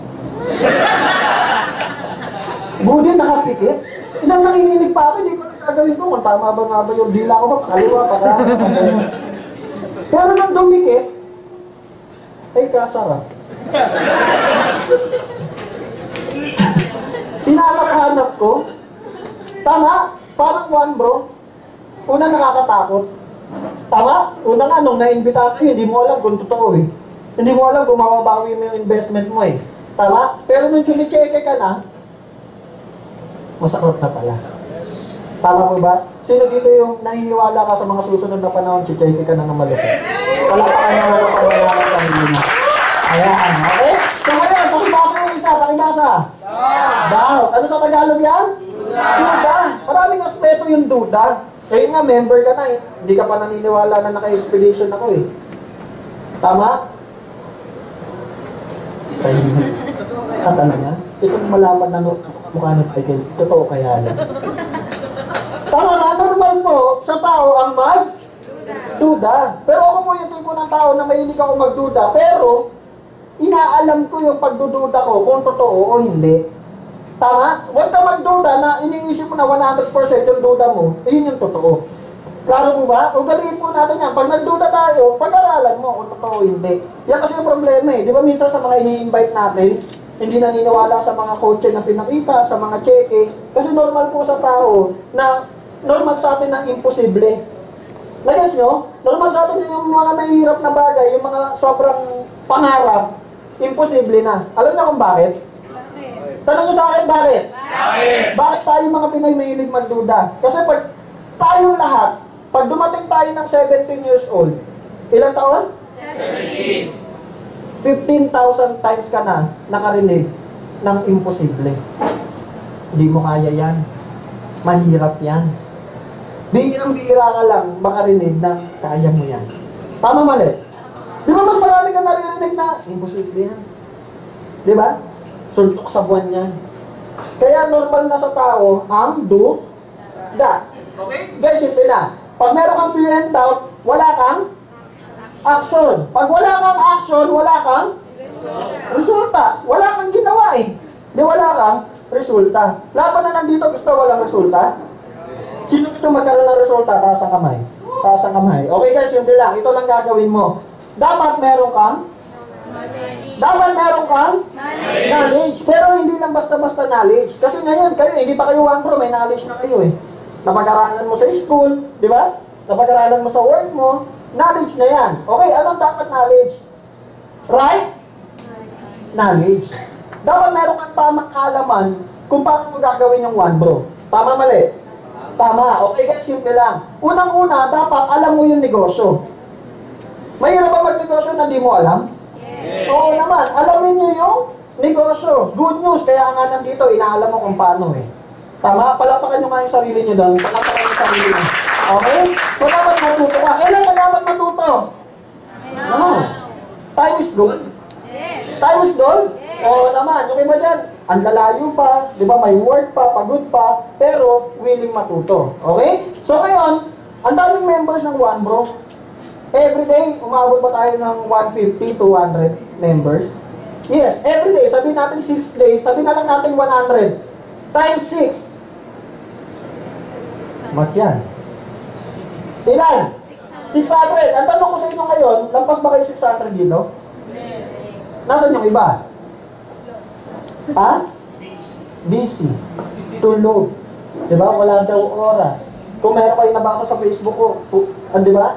B: Budin, nakapikit. Inang nanginginig pa ako, hindi ko alam gagawin ko. Kung tama ba nga ba yung dila ko ba, pakaliwa, pakaliwa. Pero nang dumikit, ay kasarap. Hinanap-hanap ko. Tama, parang one bro. Una nakakatakot. Tama, una nga nung naimbita kayo, hindi mo alam kung totoo eh. Hindi mo alam kung mababawi mo yung investment mo eh. Tama, pero nung chumicheke ka na, masakot na pala. Tama po ba? Sino dito yung naniniwala ka sa mga susunod na panahon, chicheke ka na ng malupit? Wala pa kayo na pangyayari sa hindi na. Ayan, okay? So ngayon, pakibasa yung isa, pakibasa. Doubt. Ano sa Tagalog yan? Duda. Maraming aspeto yung duda. Kaya nga, member ka na eh. Hindi ka pa naniniwala na naka-expedition ako eh. Tama? Kata na niya. Itong malaman na mukha ni Michael, totoo kaya na. Tama na, normal po sa tao ang duda. Pero ako po yung tipo ng tao na mahilig ako magduda. Pero, inaalam ko yung pagdududa ko kung totoo o hindi. Tama? Huwag ka magduda na iniisip mo na 100% yung duda mo, yun yung totoo. Klaro mo ba? Ugaliin po natin yan. Pag nagduda tayo, pag-aralan mo kung totoo o hindi. Yan kasi yung problema eh. Di ba minsan sa mga ini-invite natin, hindi naniniwala sa mga kotse na pinakita, sa mga cheque. Kasi normal po sa tao na normal sa atin ang imposible. Nag-guess nyo? Normal sa atin yung mga mahihirap na bagay, yung mga sobrang pangarap, imposible na. Alam niyo kung bakit? Tanong nyo sa akin, bakit? Bakit tayo mga Pinoy mahilig magduda? Kasi pag tayong lahat, pag dumating tayo ng 17 years old, ilang taon? 17. 15,000 times ka na nakarinig ng imposible. Hindi mo kaya yan. Mahirap yan. Bihirang-bihira ka lang makarinig na kaya mo yan. Tama mali? Di ba mas marami ka naririnig na imposible yan? Di ba? Suntok sa buwan yan. Kaya normal na sa tao ang duda. Okay? Guys, simple na. Pag meron kang fear and doubt, wala kang action. Pag wala kang action, wala kang resulta. Wala kang ginawa eh. Di wala kang resulta. Laban na nandito, gusto walang resulta? Sino gusto magkaroon ng resulta? Taas ang kamay. Taas ang kamay. Okay guys, simple lang. Ito lang gagawin mo. Dapat meron kang knowledge. Pero hindi lang basta-basta knowledge. Kasi ngayon, kayo, hindi pa kayo 1 bro, may knowledge na kayo eh. Napag-aralan mo sa school, di ba? Napag-aralan mo sa work mo, knowledge na yan. Okay, anong dapat knowledge? Right? Knowledge. Dapat meron kang tamang kaalaman kung paano mo gagawin yung 1 bro. Tama, mali? Tama. Okay, guys, simple lang. Unang-una, dapat alam mo yung negosyo. Mahirap ba magnegosyo na di mo alam? Yes. Oo naman. Alamin nyo yung negosyo. Good news. Kaya nga nandito, inaalam mo kung paano eh. Tama? Palapakan nyo nga yung sarili nyo doon. Palapakan yung sarili nyo. Okay? So, dapat matuto ka. Kailan ka dapat matuto? No. Time is gold. Time is gold? Oo naman. Yung iba dyan, ang lalayo pa, di ba, may work pa, pagod pa, pero willing matuto. Okay? So, ngayon, ang daming members ng 1 bro. Every day, umabot pa tayo ng 150 to 200 members. Yes, every day. Sabihin natin 6 days. Sabihin na lang natin 100. Times 6. Mat yan. Ilan? 600. Ang tanong ko sa inyo ngayon, lampas ba kayo 600 dito? Nasaan yung iba? Ha? Busy. Tulog. Diba? Wala daw oras. Kung meron kayong nabasa sa Facebook ko, diba?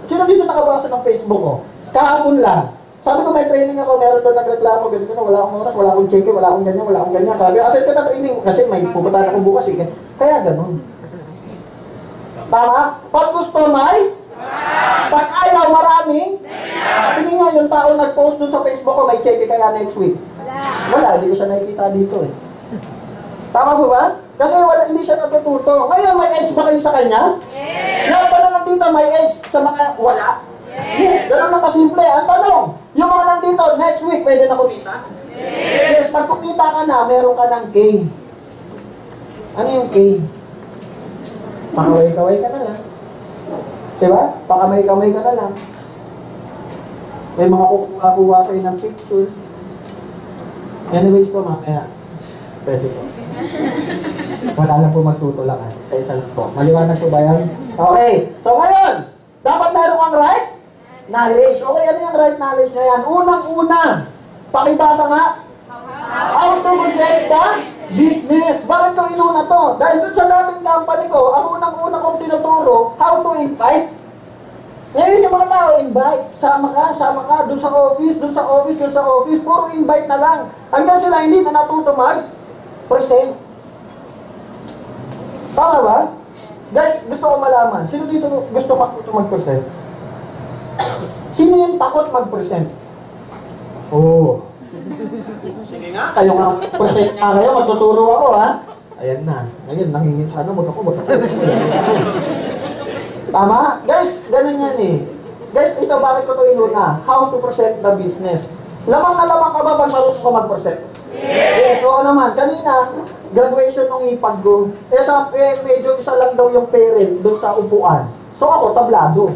B: Sino dito nakabasa ng Facebook ko? Kahapon lang. Sabi ko may training ako, meron doon nagreklamo, ganito na, wala akong oras, wala akong check, wala akong ganyan, wala akong ganyan. Sabi, attend ka na training kasi may pupuntahan ako bukas eh. Kaya ganun. Tama? Pag gusto may? Pag ayaw maraming? Tingin nga yung tao nag-post doon sa Facebook ko, may check kaya next week. Wala, hindi ko siya nakikita dito eh. Tama po ba? Kasi wala, hindi siya natututo. Ngayon, may edge ba kayo sa kanya? Yes! Lahat pa na nandito, may edge sa mga wala? Yes! Ganun lang kasimple. Ang tanong, yung mga nandito, next week, pwede na kumita? Yes! Pag kumita ka na, meron ka ng K. Ano yung K? Pakaway-kaway ka na lang. Diba? Pakamay-kamay ka na lang. May mga kukuha sa'yo ng pictures. Anyways po, mamaya. Pwede po. Wala lang po magtutulakan. Isa-isa lang po. Maliwanag po ba yan? Okay. So ngayon, dapat meron kang right knowledge. Okay, ano yung right knowledge na yan? Unang-una, pakibasa nga. How to present the business. Bakit ko inuna to? Dahil dun sa dating company ko, ang unang-una kong tinuturo, how to invite. Ngayon yung mga tao, invite. Sama ka. Dun sa office, dun sa office, dun sa office. Puro invite na lang. Hanggang sila hindi na natuto mag-present. Tama ba? Guys, gusto ko malaman. Sino dito gusto matuto mag-present? Sino yung takot mag-present? Oo. Sige nga, kayo nga, present nga kayo, magtuturo ako ha. Ayan na. Ngayon, nangingin sana, buto ko. Tama? Guys, ganun yan eh. Guys, ito bakit ko ito inuna? How to present the business. Lamang na lamang ka ba pag marunong ko mag-present? Yes. So naman, kanina, graduation ng ipag ko. Medyo isa lang daw yung parent doon sa upuan. So ako, tablado.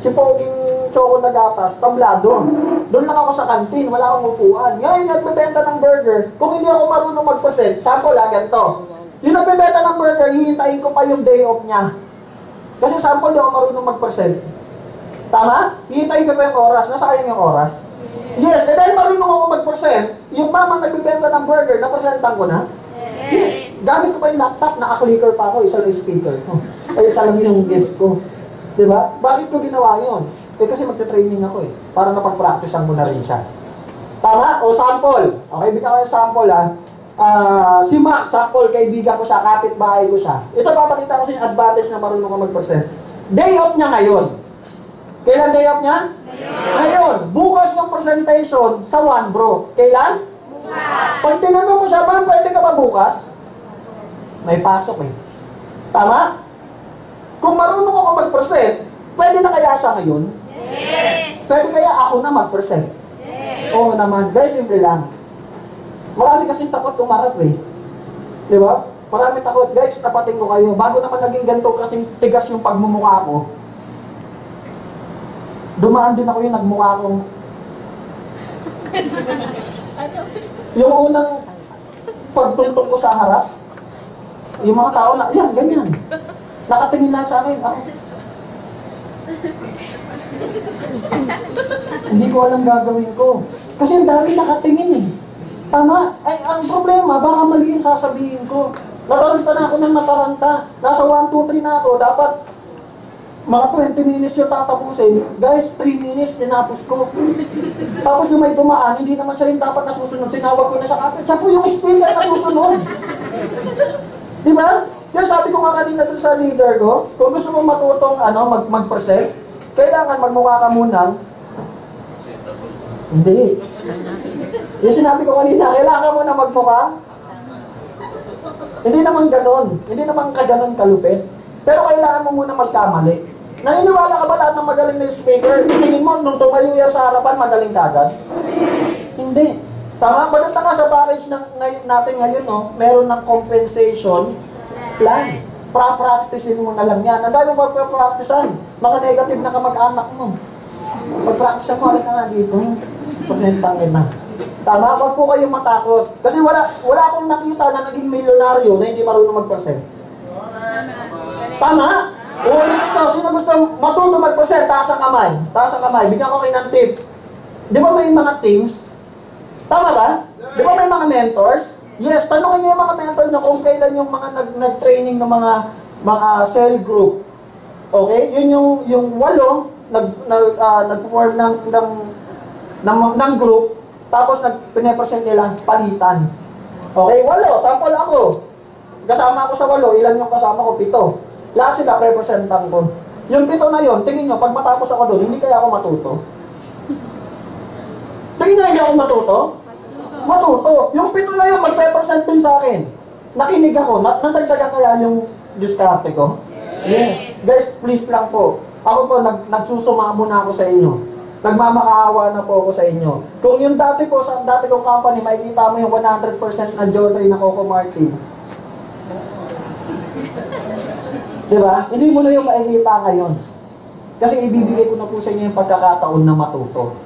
B: Si Poging Choco na gatas, tablado. Doon lang ako sa kantin, wala akong upuan. Ngayon, nagbebenta ng burger. Kung hindi ako marunong mag-present, sample ganito. Yung nagbebenta ng burger, hihintayin ko pa yung day off niya. Kasi sample, di ako marunong mag-present. Tama? Hihintayin ko pa yung oras. Nasayang yung oras? Yes, eh dahil marunong ako mag-present, yung mamang nagbebenta ng burger, napresentan ko na? Yes. Gamit ko pa yung laptop, naka-clicker pa ako, isa lang yung speaker ko. Ay, isa lang yung guest ko. Diba? Bakit ko ginawa yun? Eh kasi magta-training ako eh. Para napag-practicean mo na rin siya. Tama? O sample. Okay, bigyan ko yung sample ha. Si Mac, sample, kaibigan ko siya, kapitbahay ko siya. Ito papakita ko sa yung advantage na marunong ka mag-present. Day off niya ngayon. Kailan day off niya? Ngayon. Bukas yung presentation sa One Bro. Kailan? Bukas. Pag tinanong mo siya, ma'am, pwede ka ba bukas? May pasok eh. Tama? Kung marunong ako mag-present, pwede na kaya siya ngayon? Yes! Pwede kaya ako na mag-present? Yes! Oo naman. Guys, simple lang. Marami kasing takot umarap eh. Di ba? Marami takot. Guys, tapatin ko kayo. Bago naman naging ganito kasing tigas yung pagmumukha ko, dumaan din ako yung nagmukha kong... Yung unang pagtuntong ko sa harap, yung mga tao na, yan, ganyan. Nakatingin lang sa akin. Ako. Hindi ko alam gagawin ko. Kasi ang dami nakatingin eh. Tama? Ay, ang problema, baka mali yung sasabihin ko. Nataranta na ako ng nataranta. Nasa 1, 2, 3 na ako. Dapat mga 20 minutes yung tatapusin. Guys, 3 minutes, tinapos ko. Tapos yung may dumaan, hindi naman siya yung dapat nasusunod. Tinawag ko na siya kapit. Siya po yung speaker na susunod. Di ba? Kaya sabi ko nga kanina dun sa leader ko, kung gusto mo matutong mag-present, kailangan magmukha ka muna. Hindi. Yung sinabi ko kanina, kailangan mo na magmukha. Hindi naman ganon. Hindi naman kaganon kalupit. Pero kailangan mo muna magkamali. Naniniwala ka ba lahat ng magaling na speaker? Tingin mo, nung tumayo yan sa harapan, magaling ka agad? Hindi. Tama? Maganda nga sa package natin ngayon, no? Meron ng compensation plan. Pra-practicein mo na lang yan. Ang dami mo pra-practicean. Mga negative na kamag-anak mo. Pag-practicean mo, halika nga dito. Presentang kita. Tama? Huwag po kayong matakot. Kasi wala akong nakita na naging milyonaryo na hindi marunong mag-present. Tama? Ulit ito, sino gusto matuto mag-present? Taas ang kamay. Taas ang kamay. Bigyan ko kayo ng tip. Di ba may mga teams? Tama ba? Di ba may mga mentors? Yes, tanongin niyo yung mga mentor nyo kung kailan yung mga nag-training ng mga cell group. Okay? Yun yung 8 nag-form ng group, tapos pinapresent nila palitan. Okay? 8, sample ako. Kasama ako sa 8, ilan yung kasama ko? 7. Lahat sila representan ko. Yung 7 na yun, tingin nyo, pag matapos ako doon, hindi kaya ako matuto? Tingin nyo, hindi ako matuto? Matuto. Yung 7 na yun, mag-represent din sa akin. Nakinig ako, nadagdagan kaya yung diskarte ko? Yes. Guys, please lang po. Ako po, nagsusumamo na ako sa inyo. Nagmamakaawa na po ako sa inyo. Kung yung dati po, sa dati kong company, makikita mo yung 100% na John Ray na Coco Martin. Diba? Hindi mo na yung makikita ngayon. Kasi ibibigay ko na po sa inyo yung pagkakataon na matuto.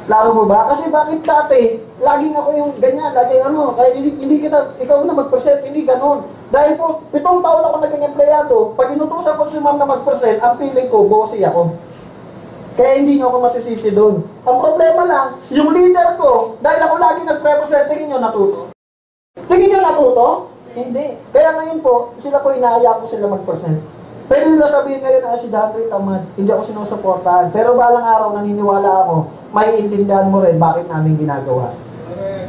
B: Klaro mo ba? Kasi bakit dati, laging ako yung ganyan, laging kaya hindi kita, ikaw na mag-present, hindi ganon. Dahil po, 7 taon ako naging empleyado, pag inutusan ko si ma'am na mag-present, ang feeling ko, bossy ako. Kaya hindi nyo ako masisisi doon. Ang problema lang, yung leader ko, dahil ako lagi nag-represent, tingin nyo natuto? Tingin nyo natuto? Hindi. Kaya ngayon po, sila po inaaya ko sila mag-present. Pwede nila sabihin ngayon, si Dante tamad, hindi ako sinusuportahan. Pero balang araw, naniniwala ako, maiintindihan mo rin bakit namin ginagawa.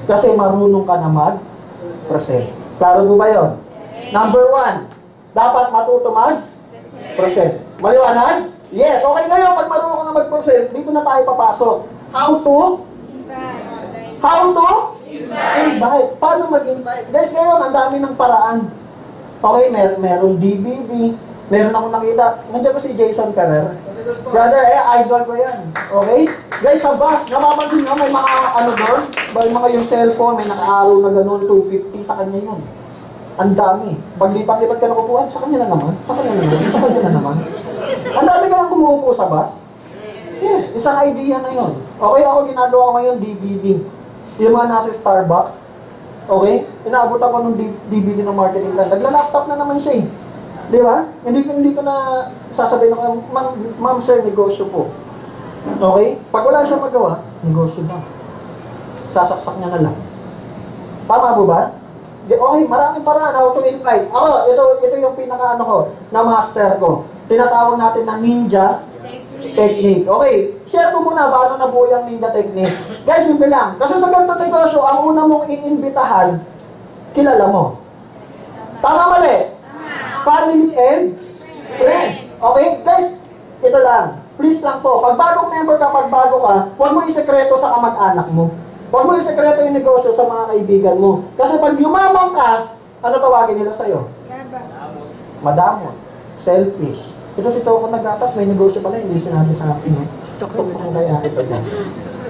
B: Kasi marunong ka na mag-present. Klaro mo ba yun? Number 1, dapat matuto mag-present. Maliwanag? Yes. Okay ngayon, pag marunong ka na mag-present, dito na tayo papasok. How to? Invite. Paano mag-invite? Guys, ngayon, ang dami ng paraan. Okay, merong DVD. Meron akong nakita. Nandiyan ba si Jason Ferrer? Brother, idol ko yan. Okay? Guys, sa bus, napapansin nyo, may mga doon? May mga yung cellphone, may naka-araw na gano'n, 250, sa kanya yun. Ang dami. Pag lipat-lipat ka na kupuan, sa kanya na naman. Sa kanya na naman. Ang dami kayang kumuupo sa bus. Yes, isang idea na yun. Okay, ako ginagawa ko ngayon, DVD. Yung mga nasa Starbucks. Okay? Inaabot ako ng DVD ng marketing plan. Nagla-laptop na naman siya eh. Di ba? Hindi ko na sasabihin ako, ma'am sir, negosyo po. Okay? Pag wala siyang magawa, negosyo na. Sasaksak niya na lang. Tama po ba? Okay, maraming paraan how to invite. Ako, ito yung pinaka ko, na master ko. Tinatawag natin na ninja technique. Okay, share ko muna paano nabuo yung ninja technique. Guys, simple lang. Kasi sa ganito negosyo, ang una mong iimbitahan, kilala mo. Tama mali? Family and friends. Okay, guys, ito lang. Please lang po, pag bagong member ka, pag bago ka, huwag mo isekreto sa kamag-anak mo. Huwag mo isekreto yung negosyo sa mga kaibigan mo. Kasi pag yumaman ka, ano tawagin nila sa'yo? Madamot. Selfish. Ito si Toko nagatas, may negosyo pala, hindi sinabi sa akin. Tuktok kung kaya kita dyan.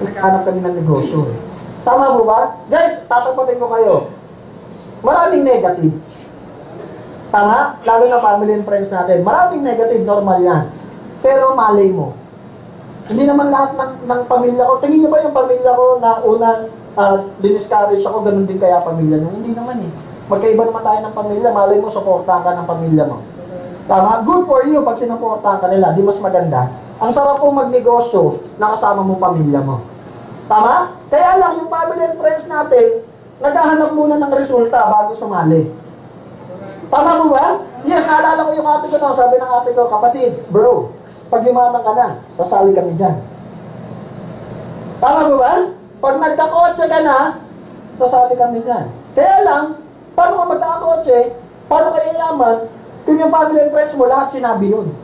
B: Nagkahanap kami ng negosyo. Tama mo ba? Guys, tatapatin ko kayo. Maraming negative. Tama? Lalo na family and friends natin. Maraming negative, normal yan. Pero malay mo. Hindi naman lahat ng pamilya ko. Tingin niyo ba yung pamilya ko na unang diniscourage ako, ganun din kaya pamilya nyo? Hindi naman eh. Magkaiba naman tayo ng pamilya. Malay mo, supportahan ka ng pamilya mo. Tama? Good for you pag sinuportahan ka nila. Di mas maganda. Ang sarap po magnegosyo na kasama mo pamilya mo. Tama? Kaya lang, yung family and friends natin, naghahanap muna ng resulta bago sumali. Tama mo ba? Yes, naalala ko yung ate ko. Sabi ng ate ko, kapatid, bro, pag yumaman ka na, sasali kami dyan. Tama mo ba? Pag nagkakotse ka na, sasali kami dyan. Kaya lang, paano ka magkakotse, paano ka yayaman, kung yung family and friends mo, lahat sinabi yun.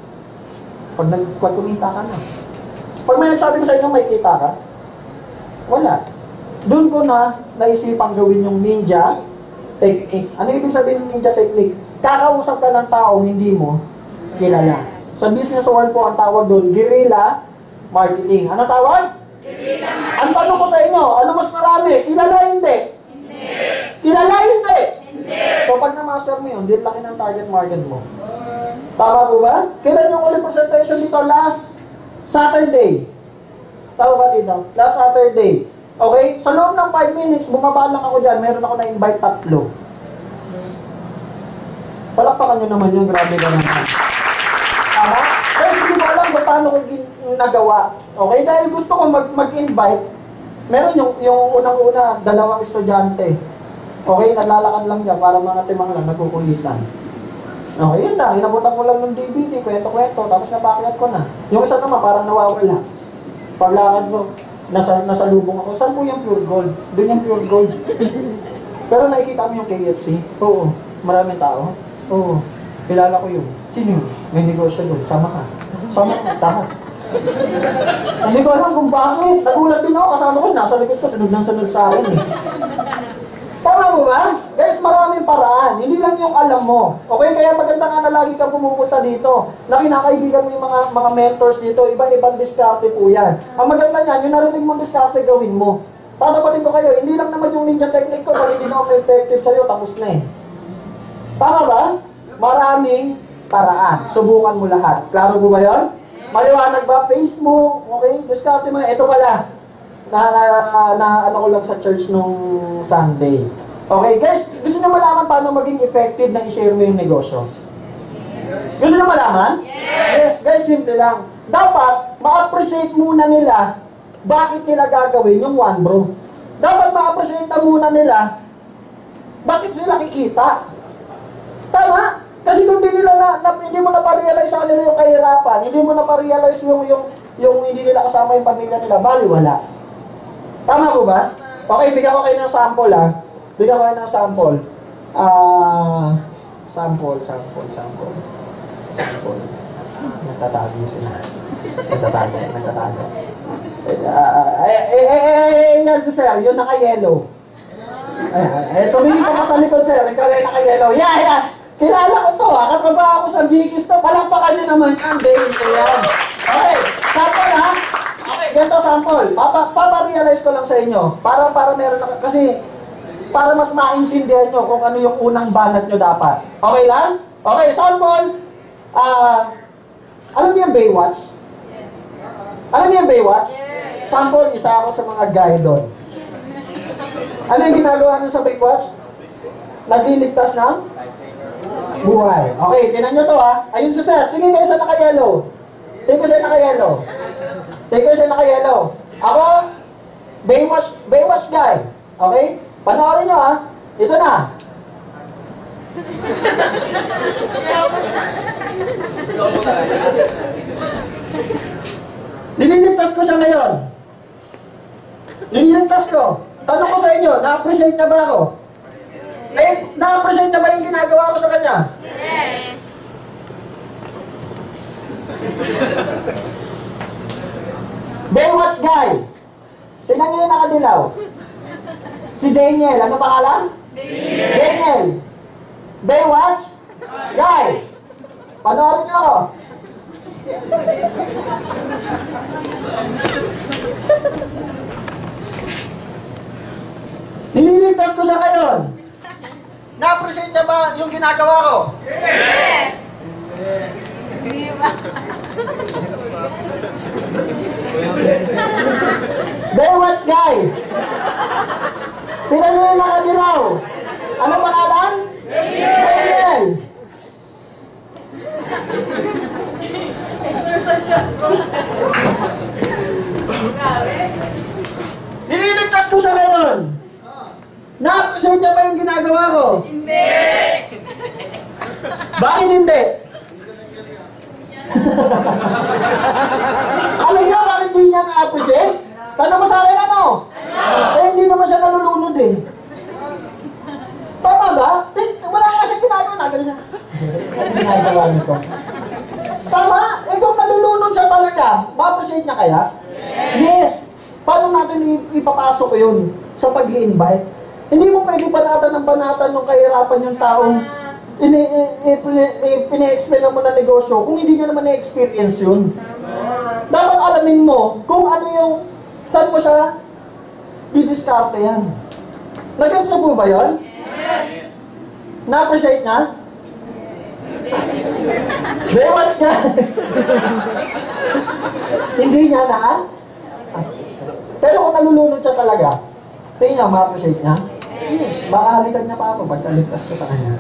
B: Pag kumita ka na. Pag may nagsabi ko sa inyo, may kita ka, wala. Doon ko na naisipang gawin yung ninja technique. Ano ibig sabihin ng ninja technique? Kakausap ka ng taong hindi mo kilala. Sa business world po, ang tawag doon, guerrilla marketing. Ano tawag? Guerrilla marketing. Ang tanong ko sa inyo, ano mas marami? Kilala hindi? Hindi. Kilala hindi? Hindi. So pag na-master mo yun, din laki ng target market mo. Tama po ba? Kailan yung ulit presentation dito? Last Saturday. Tawag ka dito. Last Saturday. Okay? Sa loob ng 5 minutes, bumaba lang ako dyan. Meron ako na-invite 3. Palakpakan nyo naman yun. Grabe ka naman. Tama? Pero hindi ko alam kung paano ko nagawa. Okay? Dahil gusto ko mag-invite. Meron yung unang-una, 2 estudyante. Okay? Naglalakad lang dyan para mga timang lang, nagkukulitan. Okay, yun na. Inabutan ko lang ng DVD, kwento-kwento, tapos napakyat ko na. Yung isa naman, parang nawawala. Paglakad ko, nasa lubong ako. Saan po yung pure gold? Doon yung pure gold. Pero nakikita mo yung KFC? Oo. Maraming tao? Oo. Kilala ko yun. Sino yun? May negosyo doon. Sama ka. Sama ka. Tahan. Hindi ko alam kung bakit. Nagulat din ako. Kasama ko, nasa likod ko. Sunod ng sunod sa akin eh. Tama mo ba? Guys, maraming paraan. Hindi lang yung alam mo. Okay? Kaya maganda nga na lagi kang pumupunta dito. Na kinakaibigan mo yung mga mentors dito. Iba-ibang diskarte po yan. Ang maganda niyan, yung narinig mong diskarte, gawin mo. Para pa rin ko kayo, hindi lang naman yung ninja technique ko, pag hindi na ako effective sa'yo, tapos na eh. Tama ba? Maraming paraan. Subukan mo lahat. Klaro po ba yun? Maliwanag ba? Facebook, okay? Diskarte mo na. Ito pala. Na ano ko lang sa church nung Sunday. Okay, guys, gusto nyo malaman paano maging effective na i-share mo yung negosyo? Gusto nyo malaman? Yes, guys, simple lang. Dapat, ma-appreciate muna nila bakit nila gagawin yung one bro. Dapat ma-appreciate na muna nila bakit sila kikita. Tama? Kasi kung hindi mo na pa-realize sa kanila yung kahirapan, hindi mo na pa-realize yung hindi nila kasama yung pamilya nila, bali wala. Tama ko ba? Okay, bigyan ko kayo ng sample ha. Bigyan ko kayo ng sample. Sample. Nagtatago sila. Nagtatago. Yan si sir, yun naka-yellow. Tumingin ka pa sa likod sir, ikaw rin naka-yellow. Yeah. Kilala ko to ha, katrabaho ko sa Bikis to. Palakpakan nyo naman yan, baby ko yan. Okay, sample ha. Ganito sample. Papa-realize ko lang sa inyo. Para meron na, kasi para mas maintindihan nyo kung ano yung unang banat nyo dapat. Okay lang? Okay, sample. Alam niyo yung Baywatch? Alam niyo yung Baywatch? Sample, isa ako sa mga guy doon. Ano yung ginagawa nyo sa Baywatch? Nagliligtas ng buhay. Okay, tinan nyo to ha. Ayun si sir. Tingin kayo sa naka-yellow. Tingin kayo sa naka-yellow. Tingin kayo sa naka-yellow. Ako, Baywatch guy. Okay? Panoorin nyo ha. Ito na. Nililigtas ko siya ngayon. Nililigtas ko. Tanong ko sa inyo, na-appreciate na ba ako? Na-appreciate na ba yung ginagawa ko sa kanya? Yes! Baywatch guy. Tingnan nyo yung nakadilaw. Si Daniel. Ano pangalan? Daniel. Baywatch guy. Panoorin nyo ako. Nililigtas ko siya ngayon. Na-appreciate niya ba yung ginagawa ko? Yes! Baywatch guy. Tingnan nyo yung nakadilaw. Ano pangalan? Daniel. Nililigtas ko siya ngayon. Na-appreciate niya ba yung ginagawa ko? Hindi! Bakit hindi? Alam niyo bakit hindi niya na-appreciate? Tanong mo sa akin ano? Hindi naman siya nalulunod eh. Tama ba? Wala nga siya ginagawa na. Ganun siya. Ano ginagawa nito? Tama? Kung nalulunod siya talaga, ma-appreciate niya kaya? Yes! Paano natin ipapasok yun sa pag-i-invite? Hindi mo pwede banatan yung kahirapan yung taong pine-explain mo na negosyo kung hindi niya naman na-experience yun. Dapat alamin mo kung ano yung, saan mo siya didiskarte yan. Nag-guess niyo po ba yun? Yes! Na-appreciate niya? Baywatch ka! Hindi niya na Pero kung nalulunod siya talaga, tingin niya, ma-appreciate niya? Baka halikan niya pa ako pagkaligtas ko sa kanya.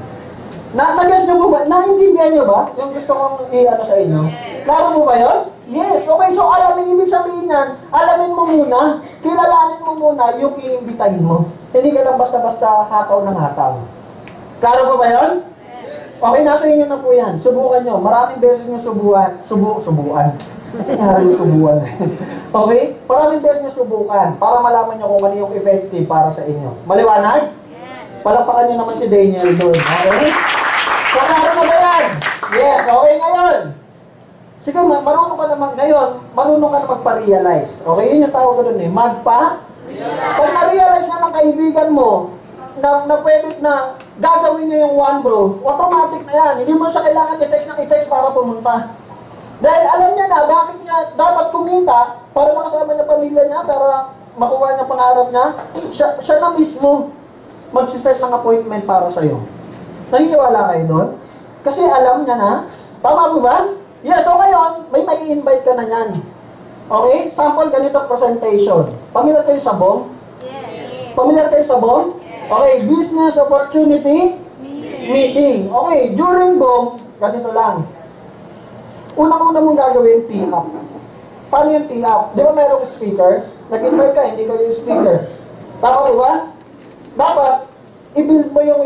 B: Nag-guess niyo po ba? Naintindihan niyo ba? Yung gusto kong i-ano sa inyo? Klaro mo ba yun? Yes. Okay, so alamin, ibig sabihin yan, alamin mo muna, kilalanin mo muna yung iimbitahin mo. Hindi ka lang basta-basta hataw ng hataw. Klaro mo ba yun? Okay, nasa inyo na po yan. Subukan nyo. Maraming beses nyo subukan. Nangyari yung subukan. Okay? Maraming beses nyo subukan para malaman nyo kung ano yung effective para sa inyo. Maliwanag? Yes. Palapakan nyo naman si Daniel doon. Okay? So, klaro mo ba yan? Yes. Okay, ngayon. Sige, marunong ka naman ngayon, marunong ka na magpa-realize. Okay, yun yung tawag ko doon eh. Pag na-realize na ng kaibigan mo, na pwede na gagawin niya yung one bro, automatic na yan. Hindi mo siya kailangan i-text para pumunta. Dahil alam niya na, bakit niya dapat kumita para makasama niya pamilya niya, para makuha niya pangarap niya, siya na mismo magsiset ng appointment para sa'yo. Naniniwala kayo doon? Kasi alam niya na, tama po ba? Yes, so ngayon, may invite ka na yan. Okay? Sample, ganito presentation. Familiar kayo sa BOM? Yes. Familiar kayo sa BOM? Yes. Okay, business opportunity meeting. Okay, during BOM, ganito lang. Unang-una mong gagawin, tee up. Paano yung tee up? Di ba mayroong speaker? Nag-invite ka, hindi ka yung speaker. Tama ba ba? Dapat, i-build mo yung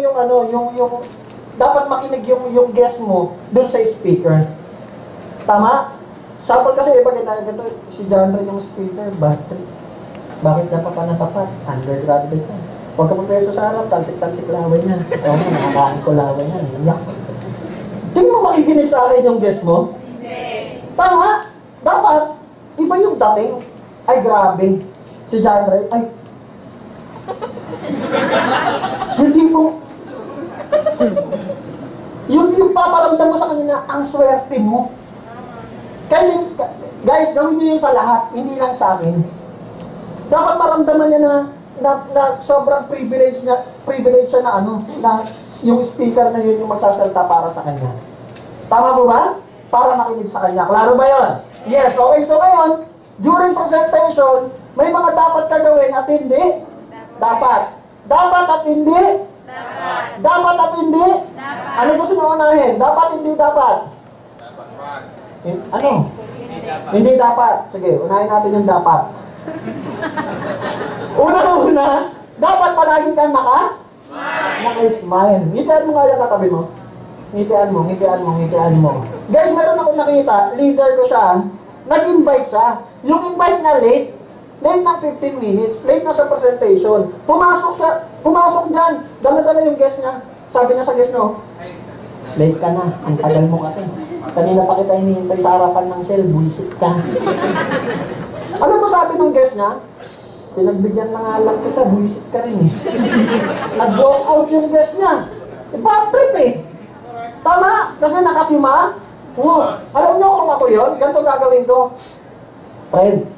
B: dapat makinig yung guest mo dun sa speaker. Tama? Sample kasi iba ganito, si John Ray yung speaker, bakit ka pa natapat? Undergraduate ka. Huwag ka magpreso sa harap, talsik-talsik laway niya. Oo, nakakain ko laway niya. Iyak. Tingin mo makikinig sa akin yung guest mo? Hindi. Tama? Dapat, iba yung dating. Ay, grabe. Si John Ray, ay. Yung tipong, yung paparamdam mo sa kanya na ang swerte mo. Kaya, guys, gawin niyo yun sa lahat, hindi lang sa akin. Dapat maramdaman niya na sobrang privilege siya na na yung speaker na yun yung magsasalita para sa kanya. Tama po ba? Para makinig sa kanya. Klaro ba yun? Yes, okay. So ngayon, during presentation, may mga dapat ka gawin at hindi? Dapat. Dapat at hindi? Dapat. Dapat at hindi? Dapat. Ano gusto nyo unahin? Dapat, hindi dapat? Ano? Hindi dapat. Sige, unahin natin yung dapat. Una-una, dapat palagi kang naka-smile. Ngitian mo nga yung katabi mo. Ngitian mo. Guys, meron akong nakita, leader ko siya, nag-invite siya. Yung invite niya late ng 15 minutes, late na sa presentation. Pumasok dyan, dala-dala yung guest niya. Sabi niya sa guest niyo, late ka na, ang tagal mo kasi. Kanina pa kita hinihintay sa harapan ng Shell, bullshit ka. Ano mo sabi ng guest niya? Pinagbigyan na nga lang kita, bullshit ka rin eh. Nag-walk out yung guest niya. Bad trip eh. Tama? Kasi nakasima. Alam niyo kung ako yun, ganito gagawin ko. Friend,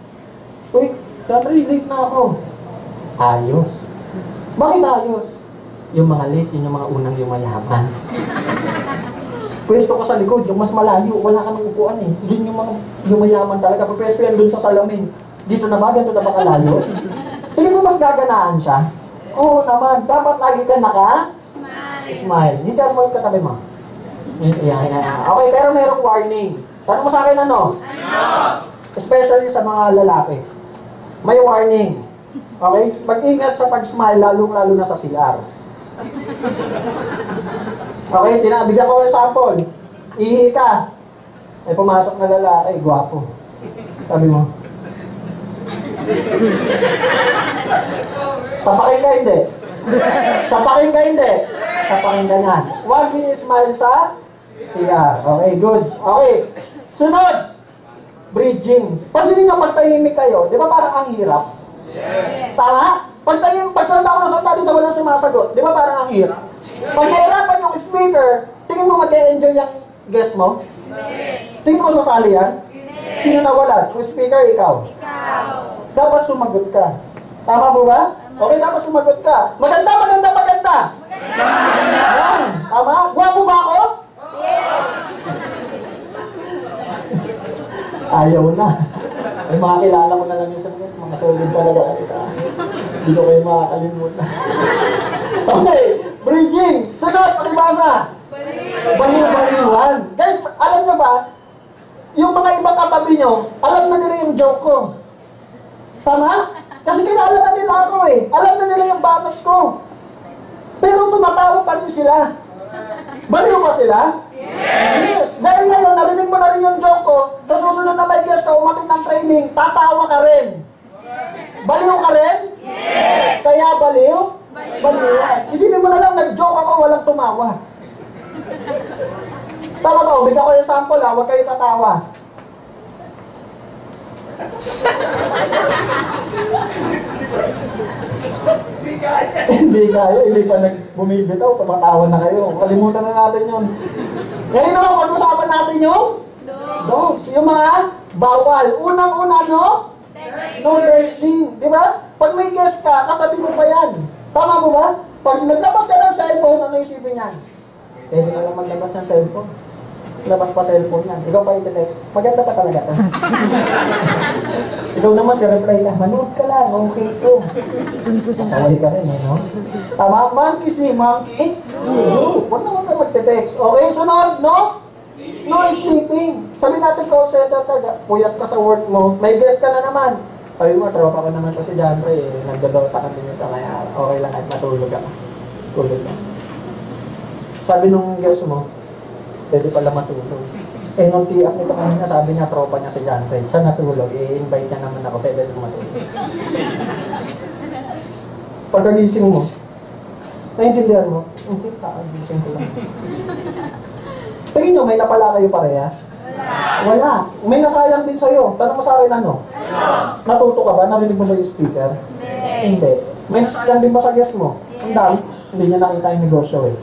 B: uy, Gabri, late na ako. Ayos. Bakit ayos? Yung mga late, yun yung mga unang yumayaman. Pwesto ka sa likod, yung mas malayo, wala ka nang upuan eh. Yun yung mga yumayaman talaga. Pwesto yan dun sa salamin. Dito na ba? Ganito na ba kalayo? Tingin mo mas gaganaan siya? Oo naman. Dapat lagi ka smile. Hindi ka mo katabi mo. Okay, pero merong warning. Tanong mo sa akin ano? Especially sa mga lalaki. May warning. Okay? Mag-ingat sa pag-smile, lalong-lalo na sa CR. Okay, bigyan ko yung sample. Ihi ka. May pumasok na lalaki, gwapo. Sabi mo. Sapakin ka hindi. Sapakin ka hindi. Sapakin ka na. Huwag i-smile sa CR. Okay, good. Okay. Sunod. Bridging. Pansinin nyo, pagtahimik kayo, di ba parang ang hirap? Yes. Tama? Pagsalita ko ng salita dito, walang sumasagot. Di ba parang ang hirap? Pag nahirapan yung speaker, tingin mo mag-e-enjoy yung guest mo? Tingin mo sasali yan? Sino nawalan? Yung speaker, ikaw? Dapat sumagot ka. Tama po ba? Okay, dapat sumagot ka. Maganda! Yan. Tama? Gwapo ba ako? Ayaw na. Ay, mga kilala ko na lang yung sagot. Mga solid talaga kayo sa hindi ko kayo makakalimutan. Okay, bridging. Sunod, pakibasa. Baliw-baliwan. Guys, alam nyo ba, yung mga ibang katabi nyo, alam na nila yung joke ko. Tama? Kasi kilala na nila ako eh. Alam na nila yung banat ko. Pero tumatawa pa rin sila. Baliw ba sila? Yes! Dahil ngayon, narinig mo na rin yung joke ko, sa susunod na may guest ka, umatin ng training, tatawa ka rin. Baliw ka rin? Yes! Kaya baliw? Baliwan. Isipin mo na lang, nag-joke ako, walang tumawa. Tama ba? Bigyan ko yung sample ha, huwag kayo tatawa. Hindi kaya, hindi pa bumibitaw, tumatawa na kayo. Kalimutan na natin yun. Ngayon na, pag-usapan natin yung dogs. Yung mga bawal. Unang-una, no? No texting. Di ba? Pag may guest ka, katabi mo pa yan. Tama mo ba? Pag naglabas ka ng cellphone, ano isipin yan? Pwede ka lang maglabas ng cellphone. Labas pa cellphone yan. Ikaw pa iti-text. Maganda pa talaga to. Ikaw naman si reply ka. Manood ka lang. Okay to. Masaway ka rin eh, no? Tama? Monkey si monkey. Huwag naman ka magte-text. Okay, sunod, no? No sleeping. Sabi natin call center taga. Puyat ka sa work mo. May guest ka na naman. Sabi mo, tropa ko naman to si Janre eh. Nagdadota kami nito. Kaya okay lang at matulog ako. Tulog ka. Sabi nung guest mo, pwede pala matulog. Eh, nung tiyak nito kanina, sabi niya, tropa niya si John Ray. Siya natulog, i-invite niya naman ako, pwede rin matulog. Pagkagising mo, naiintindihan mo, hindi, kakagising ko lang. Tingin nyo, may napala kayo parehas? Wala. May nasayang din sa'yo. Tanong mo sa akin ano? Natuto ka ba? Narinig mo ba yung speaker? Hindi. May nasayang din ba sa guest mo? Ang dami. Hindi niya nakita yung negosyo eh.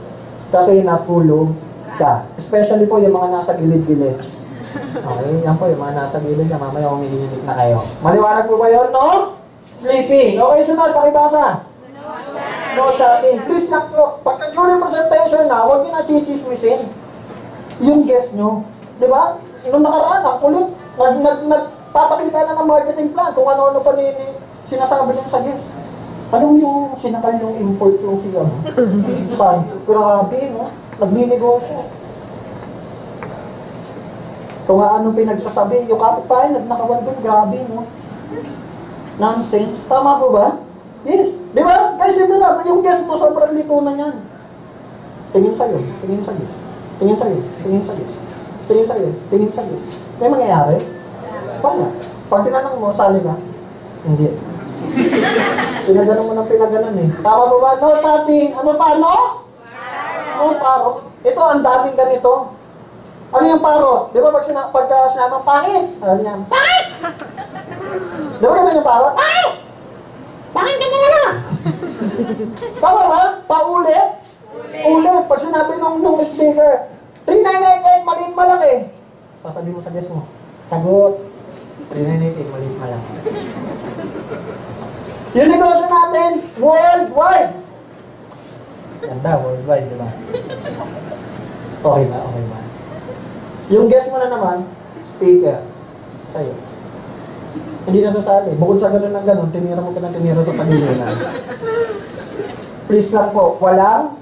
B: Kasi natulog ka. Especially po yung mga nasa gilid-gilid. Okay, yan po yung mga nasa gilid na mamaya umihilig na kayo. Maliwanag po ba yun, no? Sleeping. Okay, sunod, pakibasa. No chatting. Please, pagka during presentation na, huwag nyo na chichismisin yung guest nyo. Di ba? Nung nakaraan, ang kulit. Nagpapakita na ng marketing plan kung ano-ano pa sinasabi nyo sa guest. Alam mo yung sinakal yung import yung siya mo? Saan? Grabe, no? Nagninegosyo. Kung anong pinagsasabi, yung kapitbahay, nagnakawan doon, grabe, no? Nonsense. Tama po ba? Yes. Di ba? Guys, simple lang. Yung guest mo, sobrang litunan yan. Tingin sa'yo, tingin sa guest. Tingin sa'yo, tingin sa guest. Tingin sa'yo, tingin sa guest. May mangyayari? Paano? Pag tinanong mo, sali ka? Hindi. Pinaganon mo ng pinaganon eh. Tama po ba? No chatting. Ano pa, no? No parot. Ito, ang daming ganito. Ano yung parot? Di ba pagka sinamang pangit? Ano niya? Pangit! Di ba ganun yung parot? Pangit! Pangit ka na lang! Tama ba? Paulit? Ulit. Pag sinabi nung speaker, 3988, maliit malaki. Sasabi mo sa guest mo, sagot. 3988, maliit malaki. Yung negosyo natin, worldwide. Ganda, worldwide, di ba? Okay ba? Okay ba? Yung guest mo na naman, speaker, sa'yo. Hindi na sasali. Bukod sa gano'n ng gano'n, tinira mo ka ng tinira sa pagilinan. Please lang po, walang